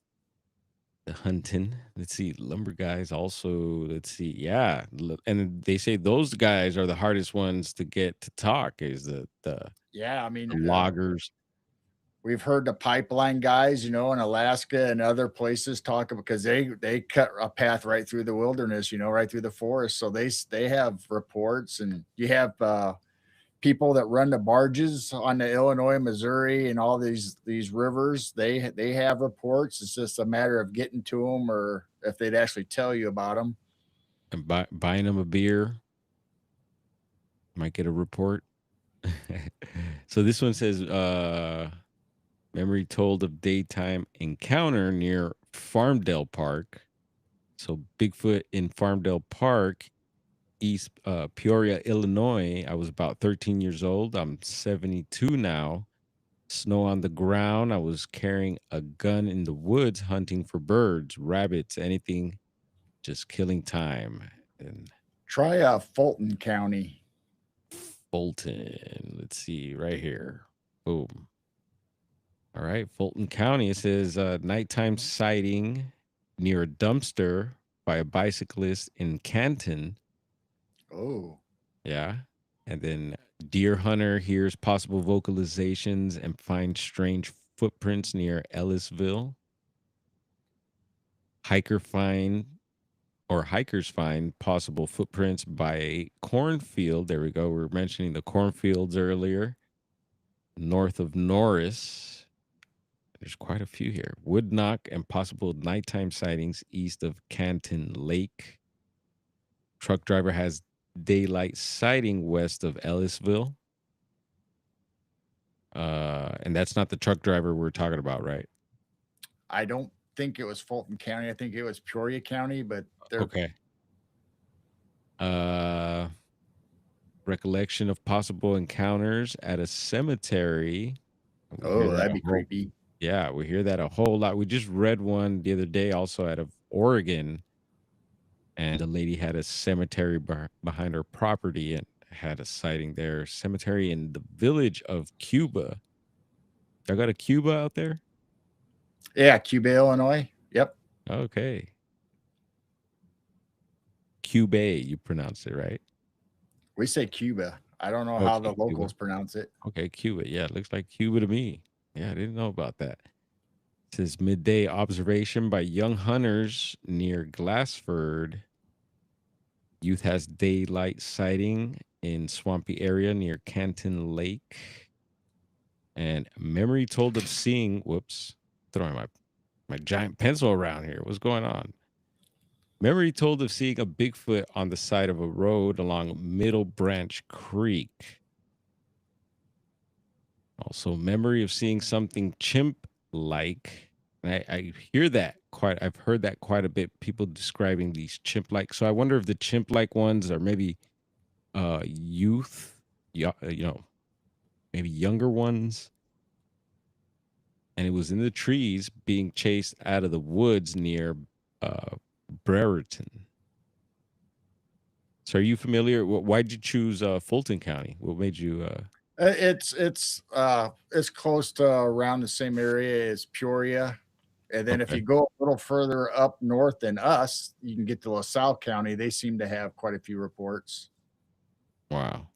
hunting. Let's see, lumber guys also. Let's see, yeah, and they say those guys are the hardest ones to get to talk. Is the Yeah, I mean, loggers. we've heard the pipeline guys, in Alaska and other places talk about, because they cut a path right through the wilderness, right through the forest. So they have reports, and you have people that run the barges on the Illinois, Missouri, and all these rivers. They have reports. It's just a matter of getting to them, or if they'd actually tell you about them. And buying them a beer might get a report. So this one says, memory told of daytime encounter near Farmdale Park. So Bigfoot in Farmdale Park, East Peoria, Illinois. I was about 13 years old. I'm 72 now. Snow on the ground. I was carrying a gun in the woods, hunting for birds, rabbits, anything, just killing time. And Try Fulton County. Fulton, let's see right here. Boom. All right, Fulton County. It says nighttime sighting near a dumpster by a bicyclist in Canton. Oh, Yeah. And then deer hunter hears possible vocalizations and finds strange footprints near Ellisville. Hikers find possible footprints by a cornfield. There we go. We were mentioning the cornfields earlier. North of Norris. There's quite a few here. Woodknock and possible nighttime sightings east of Canton Lake. Truck driver has daylight sighting west of Ellisville. And that's not the truck driver we're talking about, right? I don't think it was Fulton County. I think it was Peoria County, but they're Okay. Recollection of possible encounters at a cemetery. We hear that that'd a be whole- creepy. Yeah, we hear that a whole lot. We just read one the other day also out of Oregon, and the lady had a cemetery behind her property and had a sighting there. Cemetery in the village of Cuba. Y'all got a Cuba out there? Yeah, Cuba, Illinois. Yep. Okay. Cuba, you pronounce it right? We say Cuba. I don't know how Okay, the Cuba. locals pronounce it. Okay, Cuba. Yeah, it looks like Cuba to me. Yeah, I didn't know about that. It says midday observation by young hunters near Glassford. Youth has daylight sighting in swampy area near Canton Lake. And memory told of seeing, throwing my giant pencil around here. What's going on? Memory told of seeing a Bigfoot on the side of a road along Middle Branch Creek. Also, memory of seeing something chimp-like. And I hear that quite. I've heard that quite a bit. People describing these chimp-like. So I wonder if the chimp-like ones are maybe youth, maybe younger ones. And it was in the trees being chased out of the woods near Brereton. So are you familiar? Why'd you choose Fulton County? What made you? It's close to around the same area as Peoria. And then if Okay. you go a little further up north than us, you can get to LaSalle County. They seem to have quite a few reports. Wow.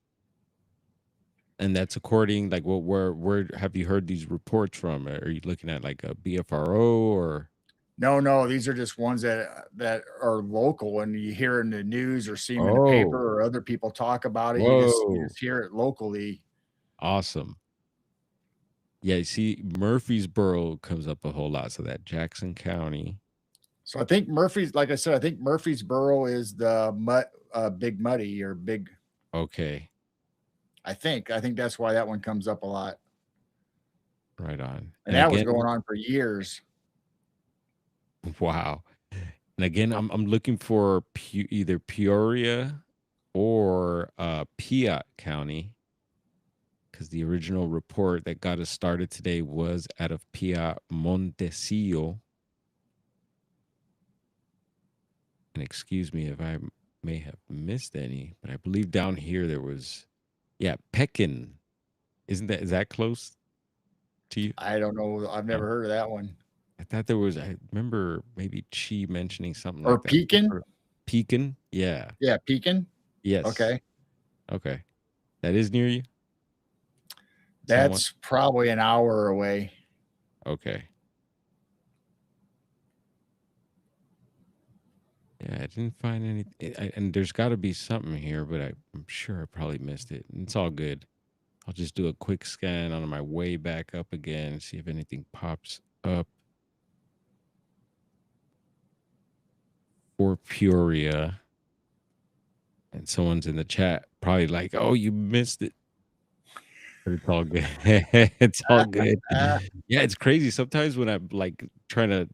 And that's according, like, where have you heard these reports from? Are you looking at like a BFRO or? No, these are just ones that are local, and you hear in the news or see them in the Oh, paper or other people talk about it. You whoa. just hear it locally. Awesome. Yeah, you see, Murfreesboro comes up a whole lot. So that Jackson County. So I think like I said, I think Murfreesboro is the Big Muddy or Big. Okay. I think that's why that one comes up a lot. Right on. And that was going on for years. Wow. And again, I'm looking for either Peoria or Piatt County, because the original report that got us started today was out of Piatt, Montecillo. And excuse me if I may have missed any, but I believe down here there was, Pekin. Is that close to you? I don't know. I've never heard of that one. I thought there was. I remember maybe Chi mentioning something Or like that. Pekin? Pekin, yeah. Yeah, Pekin. Yes. Okay. Okay. That is near you? Somewhat? That's probably an hour away. Okay. Yeah, I didn't find anything, and there's got to be something here, but I'm sure I probably missed it. It's all good. I'll just do a quick scan on my way back up again, see if anything pops up for Peoria. And someone's in the chat probably like, "Oh, you missed it." But it's all good. It's all good. Yeah, it's crazy. Sometimes when I'm like trying to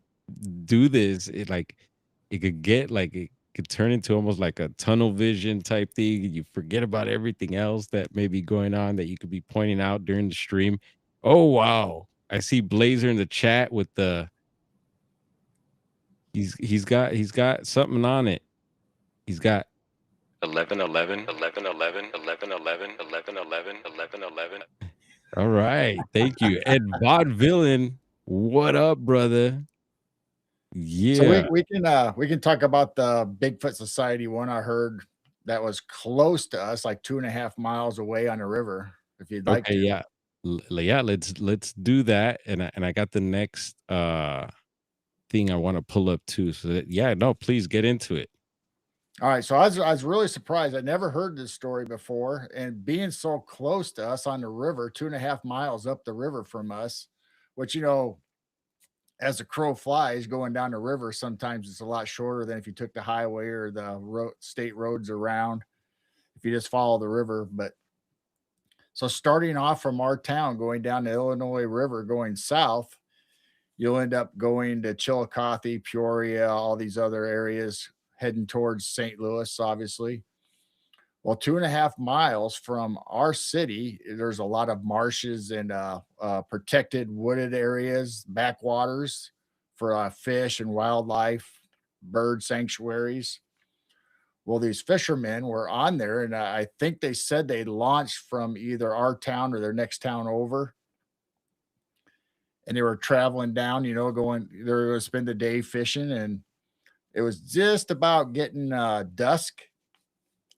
do this, it could get like it could turn into almost like a tunnel vision type thing. You forget about everything else that may be going on that you could be pointing out during the stream. Oh wow. I see Blazer in the chat with the he's got something on it. He's got 11 11 11 11 11 11 11 11 11 11. All right. Thank you. And Vaudevillain, what up, brother? So Yeah. we can talk about the Bigfoot Society one I heard that was close to us, like 2.5 miles away on the river, if you'd like Okay, to. yeah. Yeah, let's do that. And I got the next thing I want to pull up too. So that, yeah, no, please get into it. All right, so I was really surprised. I never heard this story before, and being so close to us on the river, 2.5 miles up the river from us, which as the crow flies going down the river, sometimes it's a lot shorter than if you took the highway or the state roads around. If you just follow the river, but so starting off from our town, going down the Illinois River, going south, you'll end up going to Chillicothe, Peoria, all these other areas, heading towards St. Louis, obviously. Well, 2.5 miles from our city, there's a lot of marshes and protected wooded areas, backwaters for fish and wildlife, bird sanctuaries. Well, these fishermen were on there, and I think they said they launched from either our town or their next town over, and they were traveling down, going, they were going to spend the day fishing, and it was just about getting dusk.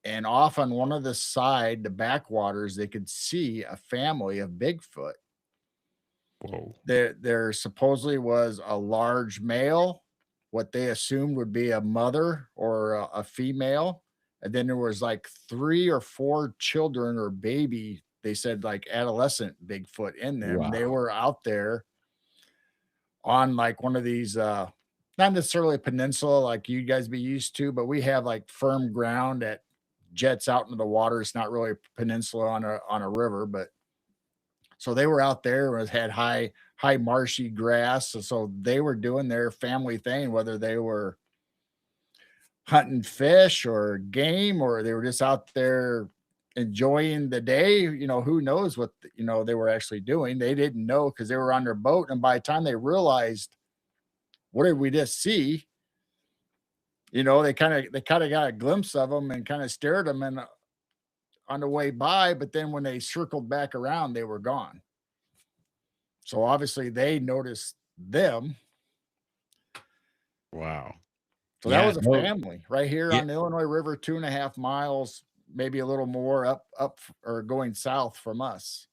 And off on one of the side, the backwaters, they could see a family of Bigfoot. Whoa. There supposedly was a large male, what they assumed would be a mother or a female, and then there was like 3 or 4 children or baby. They said like adolescent Bigfoot in them. They Wow. were out there on like one of these not necessarily a peninsula like you guys be used to, but we have like firm ground that jets out into the water. It's not really a peninsula on a river, but so they were out there and had high marshy grass. So they were doing their family thing, whether they were hunting fish or game or they were just out there enjoying the day. Who knows what they were actually doing. They didn't know because they were on their boat, and by the time they realized what did we just see, they kind of got a glimpse of them and kind of stared them and on the way by, but then when they circled back around, they were gone. So obviously they noticed them. Wow. So that Yeah, was a no. family right here Yeah, on the Illinois River, 2.5 miles, maybe a little more up or going south from us.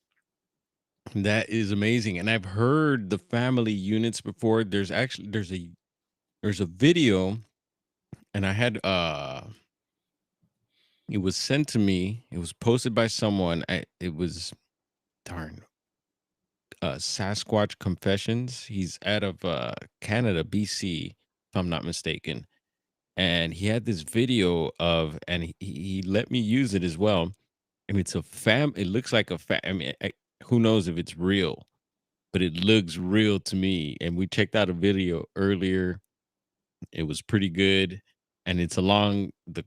that is amazing. And I've heard the family units before. There's a video, and I had it was sent to me. It was posted by someone. It was darn Sasquatch Confessions. He's out of Canada, BC, if I'm not mistaken. And he had this video of, and he let me use it as well. I mean, it looks like I mean, who knows if it's real, but it looks real to me. And we checked out a video earlier. It was pretty good, and it's along the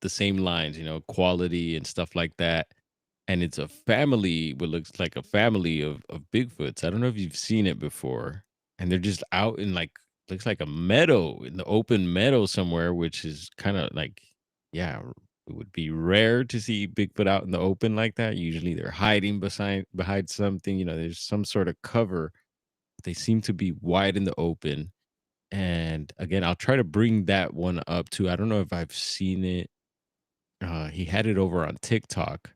same lines, quality and stuff like that. And it's a family, what looks like a family of Bigfoots. I don't know if you've seen it before, and they're just out in like looks like a meadow in the open meadow somewhere, which is kind of like, yeah, it would be rare to see Bigfoot out in the open like that. Usually they're hiding behind something. There's some sort of cover. They seem to be wide in the open. And again, I'll try to bring that one up too. I don't know if I've seen it. He had it over on TikTok,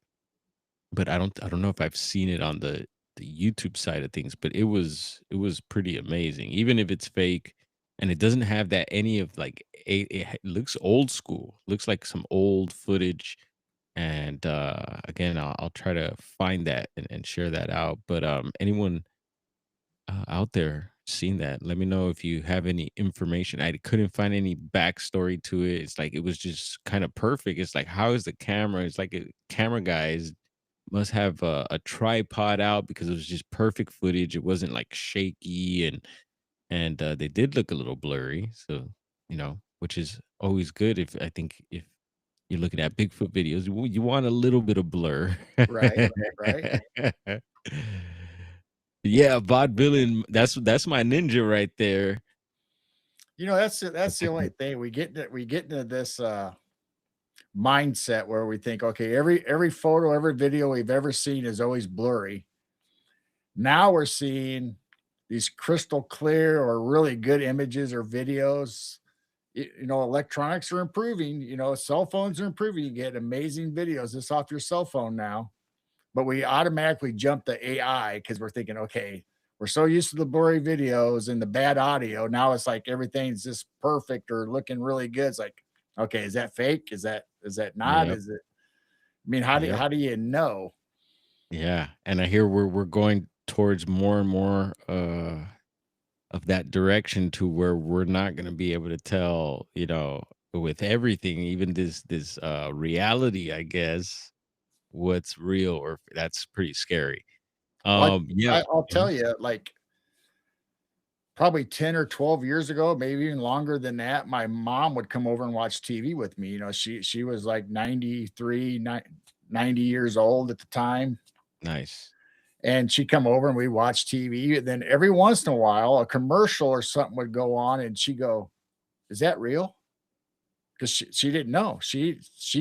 but I don't know if I've seen it on the the YouTube side of things, but it was pretty amazing. Even if it's fake and it doesn't have that any of like it looks old school, looks like some old footage. And again, I'll try to find that and share that out. But anyone out there seen that, let me know if you have any information. I couldn't find any backstory to it. It's like it was just kind of perfect. It's like, how is the camera? It's like a camera guys must have a tripod out because it was just perfect footage. It wasn't like shaky, and they did look a little blurry. So which is always good. If I think if you're looking at Bigfoot videos, you want a little bit of blur. Right, right. Yeah, vaudevillain. That's my ninja right there. That's the only thing we get into this mindset where we think, okay, every photo, every video we've ever seen is always blurry. Now we're seeing these crystal clear or really good images or videos. Electronics are improving. Cell phones are improving. You get amazing videos just off your cell phone now. But we automatically jump to AI because we're thinking, okay, we're so used to the blurry videos and the bad audio. Now it's like everything's just perfect or looking really good. It's like, okay, is that fake? Is that not? Yep. Is it? I mean, how do Yep. how do you know? Yeah, and I hear we're going towards more and more of that direction to where we're not going to be able to tell, with everything, even this reality, I guess, what's real or that's pretty scary. Well, Yeah. I'll Mhm. tell you, like probably 10 or 12 years ago, maybe even longer than that, my mom would come over and watch TV with me. She was like 93, 90 years old at the time. Nice. And she'd come over and we watch TV. And then every once in a while, a commercial or something would go on, and she'd go, "Is that real?" Because she didn't know. She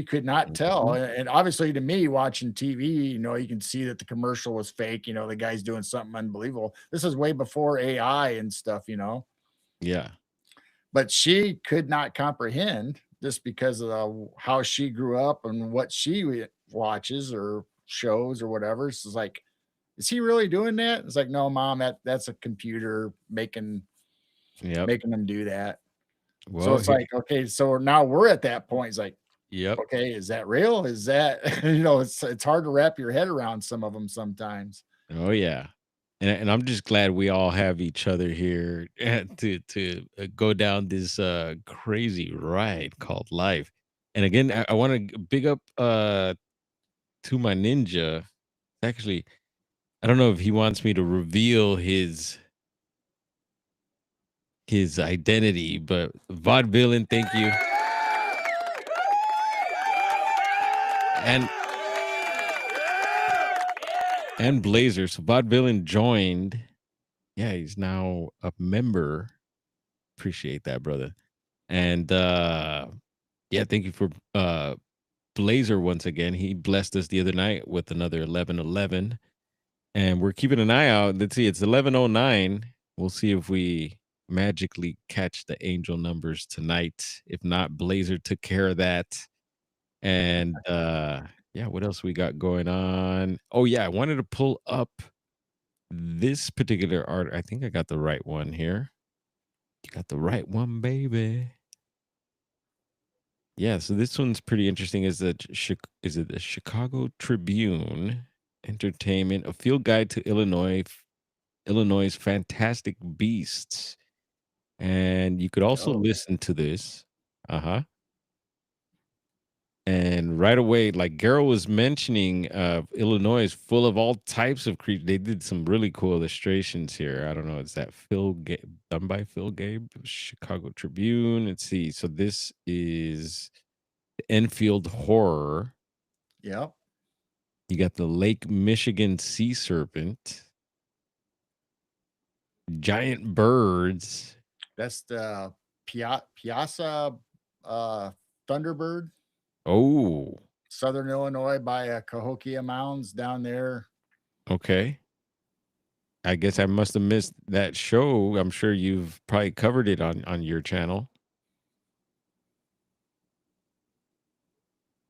could not tell. Mhm. And obviously, to me, watching TV, you can see that the commercial was fake. The guy's doing something unbelievable. This is way before AI and stuff. Yeah. But she could not comprehend just because of how she grew up and what she watches or shows or whatever. It's like, is he really doing that? It's like, no, mom, that's a computer Yep. making them do that. So Well, it's like, okay, so now we're at that point. It's like, yep. okay, is that real? Is that it's hard to wrap your head around some of them sometimes. Oh yeah. And I'm just glad we all have each other here to go down this crazy ride called life. And again, I want to big up to my ninja. Actually, I don't know if he wants me to reveal his identity, but vaudevillain, thank you. And and Blazer. So vaudevillain joined. Yeah, he's now a member. Appreciate that, brother. And yeah, thank you for Blazer once again. He blessed us the other night with another 1111. And we're keeping an eye out. Let's see, it's 1109. We'll see if we magically catch the angel numbers tonight. If not, Blazer took care of that. And yeah, what else we got going on? Oh yeah, I wanted to pull up this particular art. I think I got the right one here. You got the right one, baby. Yeah, so this one's pretty interesting. Is it the Chicago Tribune Entertainment, a field guide to Illinois' fantastic beasts, and you could also Oh, listen to this. Uh huh. And right away, like Geryl was mentioning, Illinois is full of all types of creatures. They did some really cool illustrations here. I don't know, is that done by Phil Gabe, Chicago Tribune? Let's see. So this is the Enfield Horror. yeah. You got the Lake Michigan sea serpent, giant birds. That's the Piazza Thunderbird, Oh, Southern Illinois by Cahokia Mounds down there. okay. I guess I must have missed that show. I'm sure you've probably covered it on your channel.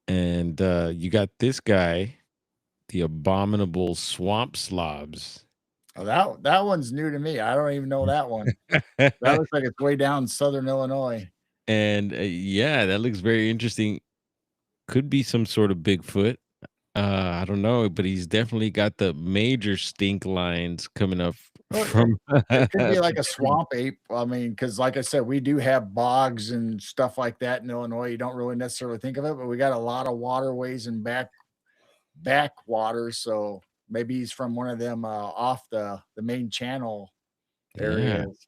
And you got this guy. The abominable swamp slobs. Oh, that one's new to me. I don't even know that one. That looks like it's way down southern Illinois. And yeah, that looks very interesting. Could be some sort of Bigfoot. I don't know, but he's definitely got the major stink lines coming up Well, from it could be like the a tree. swamp ape. I mean, because like I said, we do have bogs and stuff like that in Illinois. You don't really necessarily think of it, but we got a lot of waterways and backwaters. So maybe he's from one of them off the main channel Yeah, areas.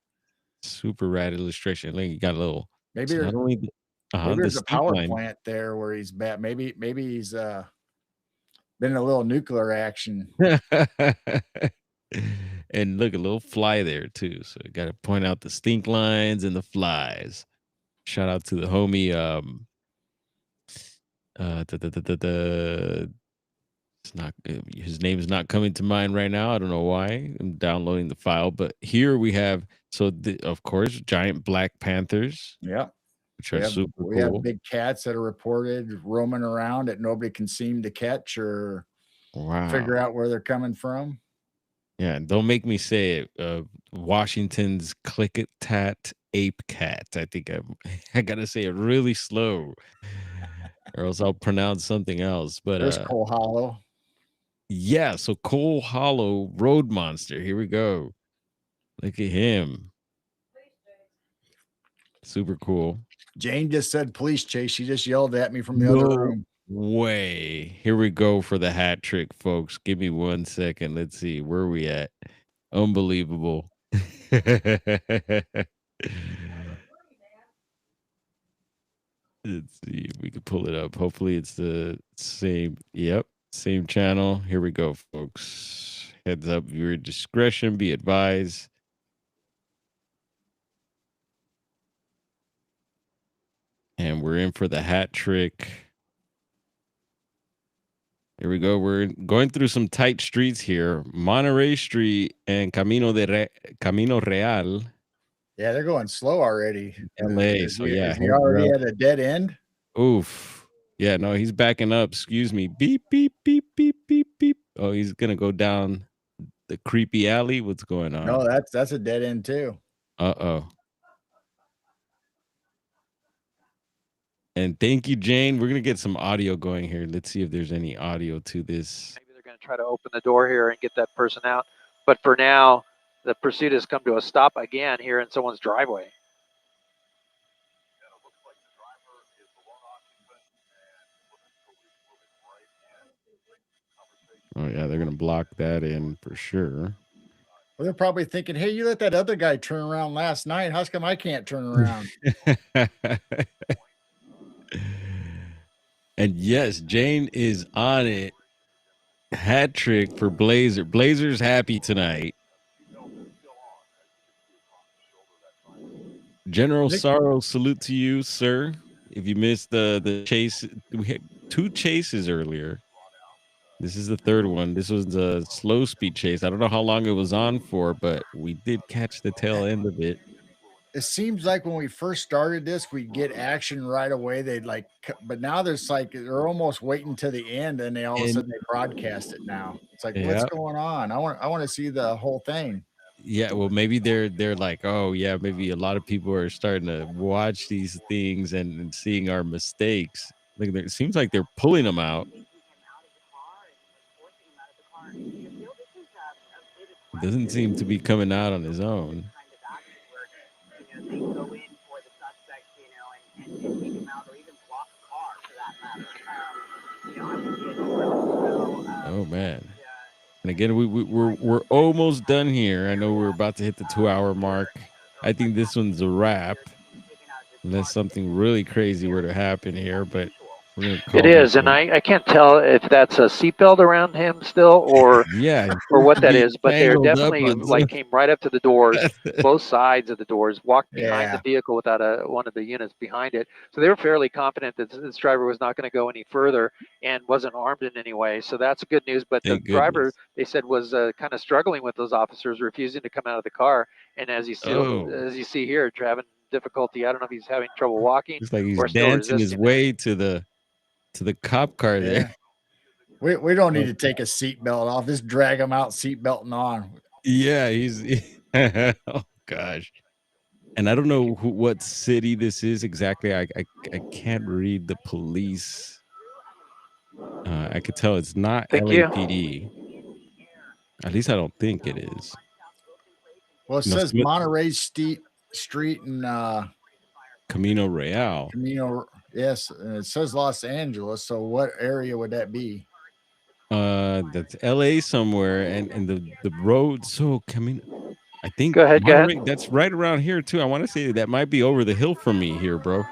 super rad illustration. Like you got a little. Maybe So there's not only maybe the there's a stink power line. plant there where he's been. Maybe he's been in a little nuclear action. And look, a little fly there too. So got to point out the stink lines and the flies. Shout out to the homie. It's not his name is not coming to mind right now. I don't know why. I'm downloading the file, but here we have of course giant black panthers, Yeah. which are super We have cool. big cats that are reported roaming around that nobody can seem to catch or figure Wow. out where they're coming from. Yeah, and don't make me say it. Washington's Click-It-Tat Ape Cat. I think I gotta say it really slow, or else I'll pronounce something else. But There's Coal Hollow. yeah. So Coal Hollow Road Monster. Here we go. Look at him. Super cool. Jane just said police chase. She just yelled at me from the other No room. way. Here we go for the hat trick, folks. Give me 1 second. Let's see. Where are we at? Unbelievable. Let's see if we can pull it up. Hopefully it's the same. Yep. Same channel. Here we go, folks. Heads up, viewer discretion be advised. And we're in for the hat trick. Here we go. We're going through some tight streets here. Monterey Street and Camino Real, Yeah, they're going slow already. LA. So yeah, Is he heads already up. at a dead end? Oof. Yeah, no, he's backing up. Excuse me. Beep, beep, beep, beep, beep, beep. Oh, he's gonna go down the creepy alley. What's going No, on? that's a dead end too. Uh-oh. And thank you, Jane. We're gonna get some audio going here. Let's see if there's any audio to this. Maybe they're going to try to open the door here and get that person out. But for now, the pursuit has come to a stop again here in someone's driveway. Oh yeah, they're gonna block that in for sure. Well, they're probably thinking, hey, you let that other guy turn around last night. How come I can't turn around? And yes, Jane is on it. Hat trick for Blazer. Blazer's happy tonight. General Sorrow, salute to you, sir. If you missed the chase, we had 2 chases earlier. This is the 3rd one. This was a slow speed chase. I don't know how long it was on for, but we did catch the tail end of it. It seems like when we first started this, we'd get action right away. They'd but now there's like they're almost waiting to the end, and they all of a sudden they broadcast it now. It's like, what's going on? I want to see the whole thing. Yeah, well, maybe they're like, oh yeah, maybe a lot of people are starting to watch these things and seeing our mistakes. Like it seems like they're pulling them out. Doesn't seem to be coming out on his own. Oh man. And again, we're almost done here. I know we're about to hit the 2-hour mark. I think this one's a wrap, unless something really crazy were to happen here. But we're gonna call it is, and I can't tell if that's a seatbelt around him still or yeah, or what that is. But they're tangled up definitely on like came right up to the doors, both sides of the doors, walked behind Yeah. the vehicle without one of the units behind it. So they were fairly confident that this driver was not going to go any further and wasn't armed in any way. So that's good news. But the Thank driver, goodness. they said, was kind of struggling with those officers, refusing to come out of the car. And as you see here, having difficulty. I don't know if he's having trouble walking Looks like he's or still dancing his resisting. way to the cop car there. We don't need to take a seatbelt off. Just drag him out, seatbelting on. Yeah, he's oh gosh. And I don't know what city this is exactly. I can't read the police. I could tell it's not Thank you. LAPD. At least I don't think it is. Well, it No, says Monterey Street and Camino Real. Camino. Yes, and it says Los Angeles. So what area would that be? That's LA somewhere, and the road. So Camino, I think Go ahead. Monterey. That's right around here too. I want to say that might be over the hill from me here, bro.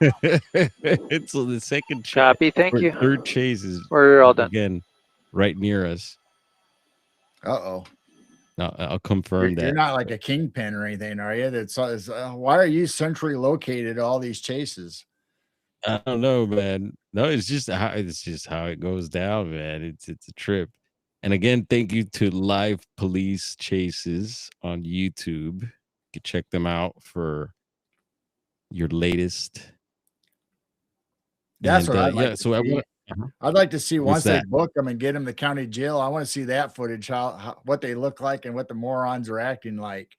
It's the second chase. Copy. Thank you. Third chase is We're all done. again right near us. Uh-oh. No, I'll confirm that. You're not like a kingpin or anything, are you? Why are you centrally located all these chases? I don't know, man. No, it's just how it goes down, man. It's a trip. And again, thank you to Live Police Chases on YouTube. You can check them out for your latest. That's what I'd like yeah. to So see. I'd like to see once that? they book them and get them to county jail. I want to see that footage, how what they look like and what the morons are acting like.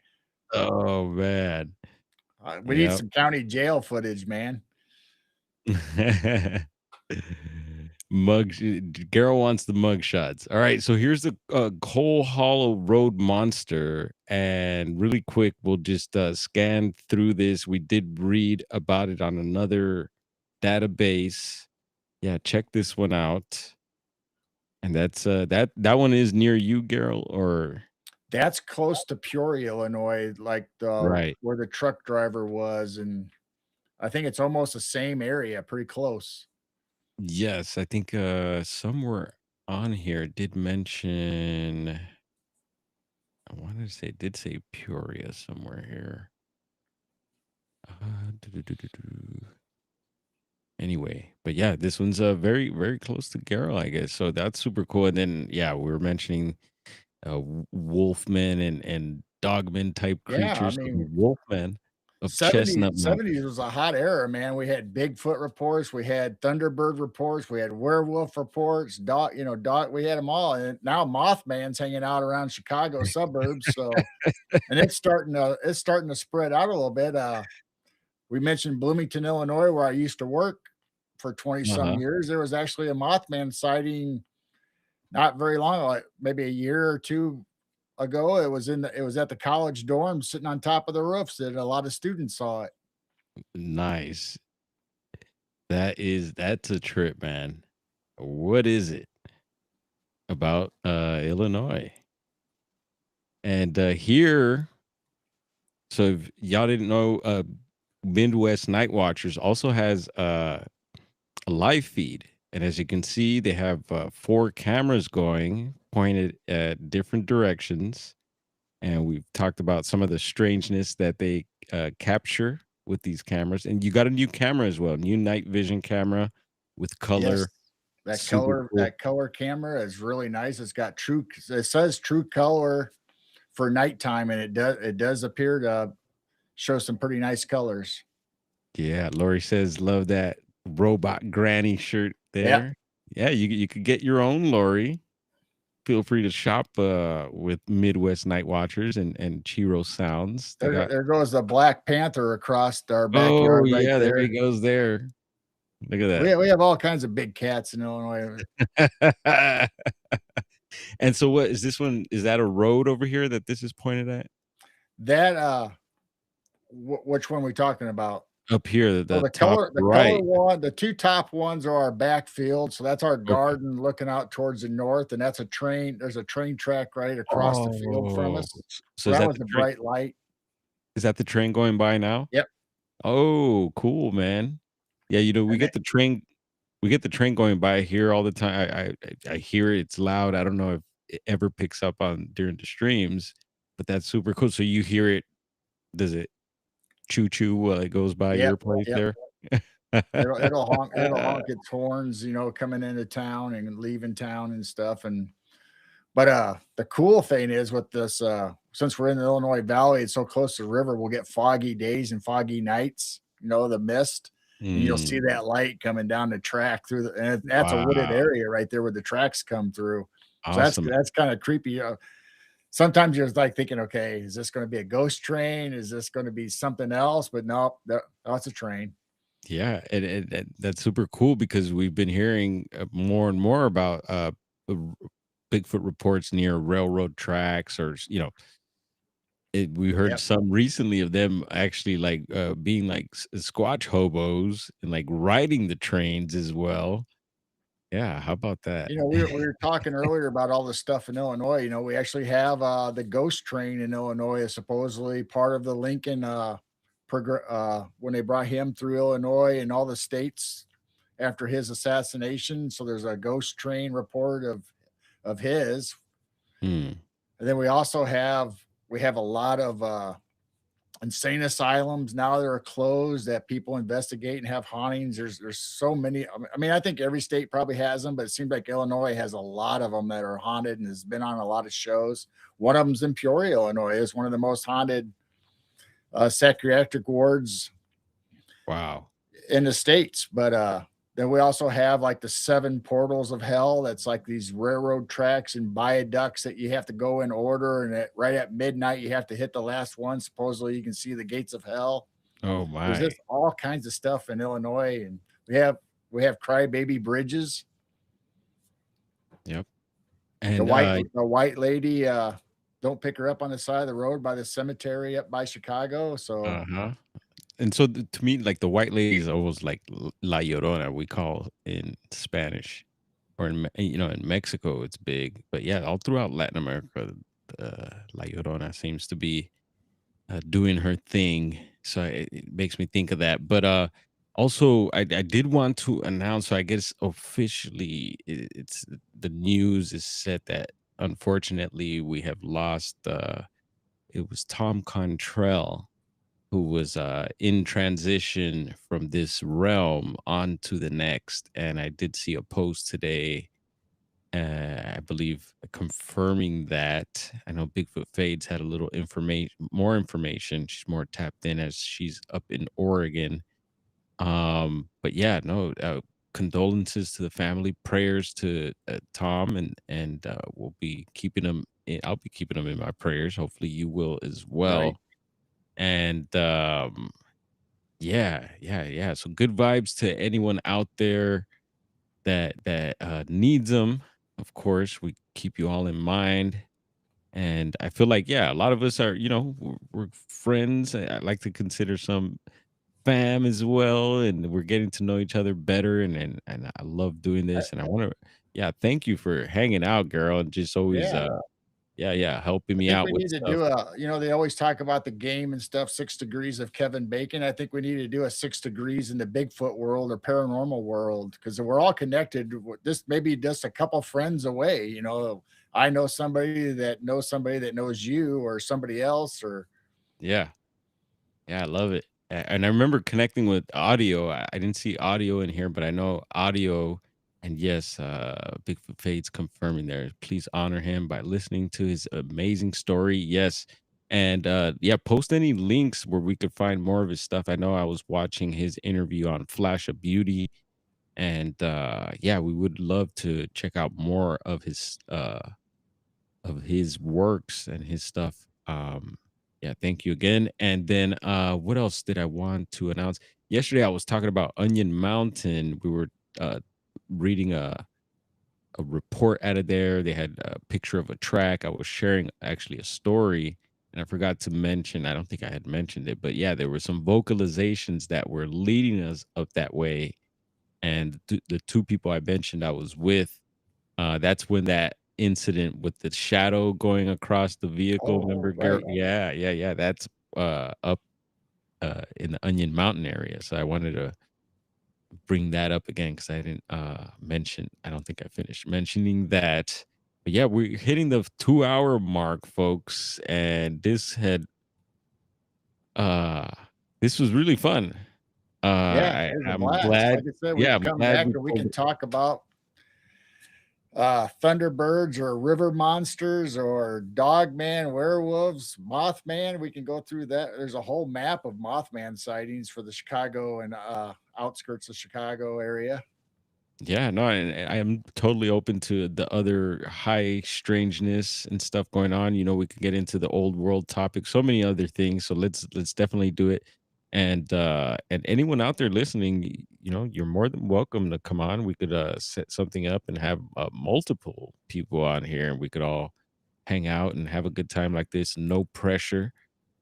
Oh man, we need some county jail footage, man. Geryl wants the mug shots. All right, so here's the Coal Hollow Road monster, and really quick, we'll just scan through this. We did read about it on another database. Yeah, check this one out. And that's that one is near you, Geryl, or that's close to Peoria, Illinois, like right where the truck driver was, and I think it's almost the same area, pretty close. Yes, I think somewhere on here did mention, I wanted to say it did say Peoria somewhere here. Anyway, but yeah, this one's very, very close to Geryl, I guess. So that's super cool. And then yeah, we were mentioning wolfmen and dogmen type creatures. Yeah, I mean, wolfmen of Chestnut Mountain. 70s was a hot era, man. We had Bigfoot reports, we had Thunderbird reports, we had werewolf reports, we had them all. And now Mothman's hanging out around Chicago suburbs. So and it's starting to spread out a little bit. We mentioned Bloomington, Illinois, where I used to work for 20 some years. There was actually a Mothman sighting not very long, like maybe a year or two ago. It was at the college dorm sitting on top of the roofs that a lot of students saw it. Nice. That's a trip, man. What is it about Illinois? And here, so if y'all didn't know, Midwest Night Watchers also has a live feed. And as you can see, they have 4 cameras going, pointed at different directions. And we've talked about some of the strangeness that they capture with these cameras. And you got a new camera as well, new night vision camera with color. Yes, that color camera is really nice. It's got it says true color for nighttime, and it does appear to show some pretty nice colors. Yeah, Lori says love that robot granny shirt there. Yeah, you could get your own, Lori. Feel free to shop with Midwest Night Watchers and Chiro Sounds. There goes the Black Panther across our backyard. Oh, yeah, there he goes there. Look at that. We have all kinds of big cats in Illinois. And so what is this one? Is that a road over here that this is pointed at? That which one are we talking about? Up here, the color one, the 2 top ones are our backfield. So that's our garden looking out towards the north, and that's a train. There's a train track right across the field from us. So that was the bright light. Is that the train going by now? Yep. Oh, cool, man. Yeah, we get the train. We get the train going by here all the time. I hear it. It's loud. I don't know if it ever picks up on during the streams, but that's super cool. So you hear it. Does it choo choo while it goes by your place there? It'll honk its horns, coming into town and leaving town and stuff. But the cool thing is with this, since we're in the Illinois Valley, it's so close to the river, we'll get foggy days and foggy nights, the mist. and you'll see Mm, that light coming down the track through and that's a wooded wow. area right there where the tracks come through. So Awesome. that's kind of creepy. Sometimes you're like thinking, okay, is this going to be a ghost train? Is this going to be something else? But no, that's a train. Yeah, that's super cool because we've been hearing more and more about Bigfoot reports near railroad tracks, or we heard Yep. some recently of them actually like being like squatch hobos and like riding the trains as well. Yeah, how about that? We were talking earlier about all the stuff in Illinois. We actually have the ghost train in Illinois is supposedly part of the Lincoln when they brought him through Illinois and all the states after his assassination. So there's a ghost train report of his. Hmm. And then we have a lot of insane asylums now that are closed that people investigate and have hauntings. There's so many. I mean, I think every state probably has them, but it seems like Illinois has a lot of them that are haunted and has been on a lot of shows. One of them's in Peoria, Illinois. It's one of the most haunted psychiatric wards Wow. in the states. But then we also have like the seven portals of hell. That's like these railroad tracks and viaducts that you have to go in order, and right at midnight you have to hit the last one. Supposedly you can see the gates of hell. Oh There's my. just all kinds of stuff in Illinois, and we have crybaby bridges. Yep. The And white lady. Don't pick her up on the side of the road by the cemetery up by Chicago. So uh-huh. And so to me, like the white lady is almost like La Llorona, we call in Spanish, or in Mexico, it's big. But yeah, all throughout Latin America, La Llorona seems to be doing her thing. So it makes me think of that. But also, I did want to announce. So I guess officially, it's the news is set that unfortunately we have lost. It was Tom Contrell who was in transition from this realm onto the next. And I did see a post today, I believe, confirming that. I know Bigfoot Fades had a little more information. She's more tapped in as she's up in Oregon. But yeah, no, condolences to the family, prayers to Tom, and we'll be keeping him. I'll be keeping him in my prayers. Hopefully, you will as right. well. And yeah, yeah, yeah. So good vibes to anyone out there that needs them. Of course, we keep you all in mind. And I feel like, yeah, a lot of us are, we're friends. I like to consider some fam as well, and we're getting to know each other better. And I love doing I, this. And I want to, yeah, thank you for hanging out, girl, and just always, yeah. yeah, yeah, helping I me think out we with need to stuff. do they always talk about the game and stuff, 6 degrees of Kevin Bacon. I think we need to do a 6 degrees in the Bigfoot world or paranormal world because we're all connected. This maybe just a couple friends away. I know somebody that knows you or somebody else or Yeah. Yeah, I love it. And I remember connecting with audio. I didn't see audio in here, but I know audio. And yes, Bigfoot Fades confirming there. Please honor him by listening to his amazing story. Yes. And yeah, post any links where we could find more of his stuff. I know I was watching his interview on Flash of Beauty. And yeah, we would love to check out more of his works and his stuff. Yeah, thank you again. And then what else did I want to announce? Yesterday I was talking about Onion Mountain. We were uh reading a report out of there. They had a picture of a track. I was sharing actually a story, and I forgot to mention, I don't think I had mentioned it, but yeah, there were some vocalizations that were leading us up that way. And the two people I mentioned I was with, that's when that incident with the shadow going across the vehicle, remember, girl? right. Yeah, yeah, yeah. That's up in the Onion Mountain area. So I wanted to bring that up again because I didn't mention. I don't think I finished mentioning that. But yeah, we're hitting the 2 hour mark, folks, and uh this was really fun. Yeah, it was a I'm blast. glad. Like I said, we Yeah, can I'm come glad back we and we pulled can it. talk about Thunderbirds or river monsters or dogman, werewolves, Mothman. We can go through that. There's a whole map of Mothman sightings for the Chicago and outskirts of Chicago area. Yeah, no, and I am totally open to the other high strangeness and stuff going on. We could get into the old world topic, so many other things. So let's definitely do it. And anyone out there listening, you're more than welcome to come on. We could set something up and have multiple people on here, and we could all hang out and have a good time like this. No pressure.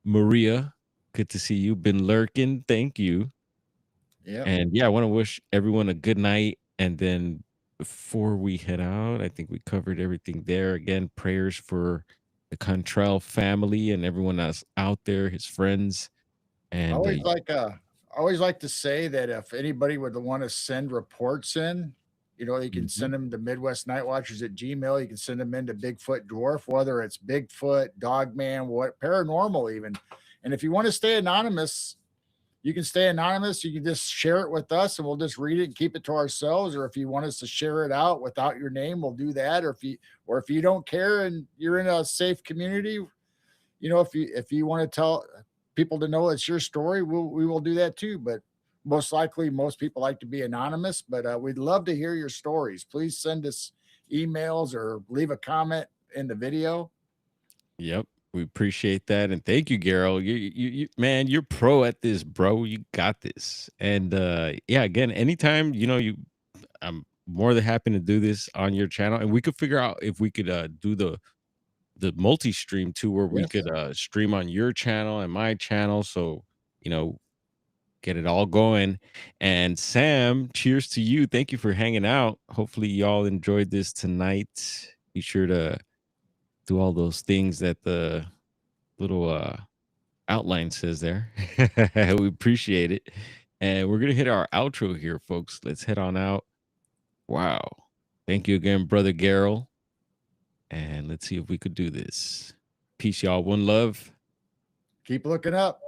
Maria, good to see you. Been lurking. Thank you. Yep. And yeah, I want to wish everyone a good night. And then before we head out, I think we covered everything there. Again, prayers for the Contrell family and everyone that's out there, his friends. I And always like to say that if anybody would want to send reports in, you can Mhm. send them to Midwest Night Watchers at Gmail. You can send them into Bigfoot Dwarf, whether it's Bigfoot, Dogman, what paranormal even. And if you want to stay anonymous, you can stay anonymous. You can just share it with us and we'll just read it and keep it to ourselves. Or if you want us to share it out without your name, we'll do that. Or if you don't care and you're in a safe community, if you want to tell people to know it's your story, we will do that too. But most likely, most people like to be anonymous. But we'd love to hear your stories. Please send us emails or leave a comment in the video. Yep, we appreciate that. And thank you, Geryl. Man, you're pro at this, bro. You got this. And yeah, again, anytime, I'm more than happy to do this on your channel. And we could figure out if we could do the multi-stream too, where we Yes. could stream on your channel and my channel, so you know get it all going. And Sam, cheers to you. Thank you for hanging out. Hopefully y'all enjoyed this tonight. Be sure to do all those things that the little outline says there. We appreciate it. And we're gonna hit our outro here, folks. Let's head on out. Wow, thank you again, brother Geryl. And let's see if we could do this. Peace, y'all. One love. Keep looking up.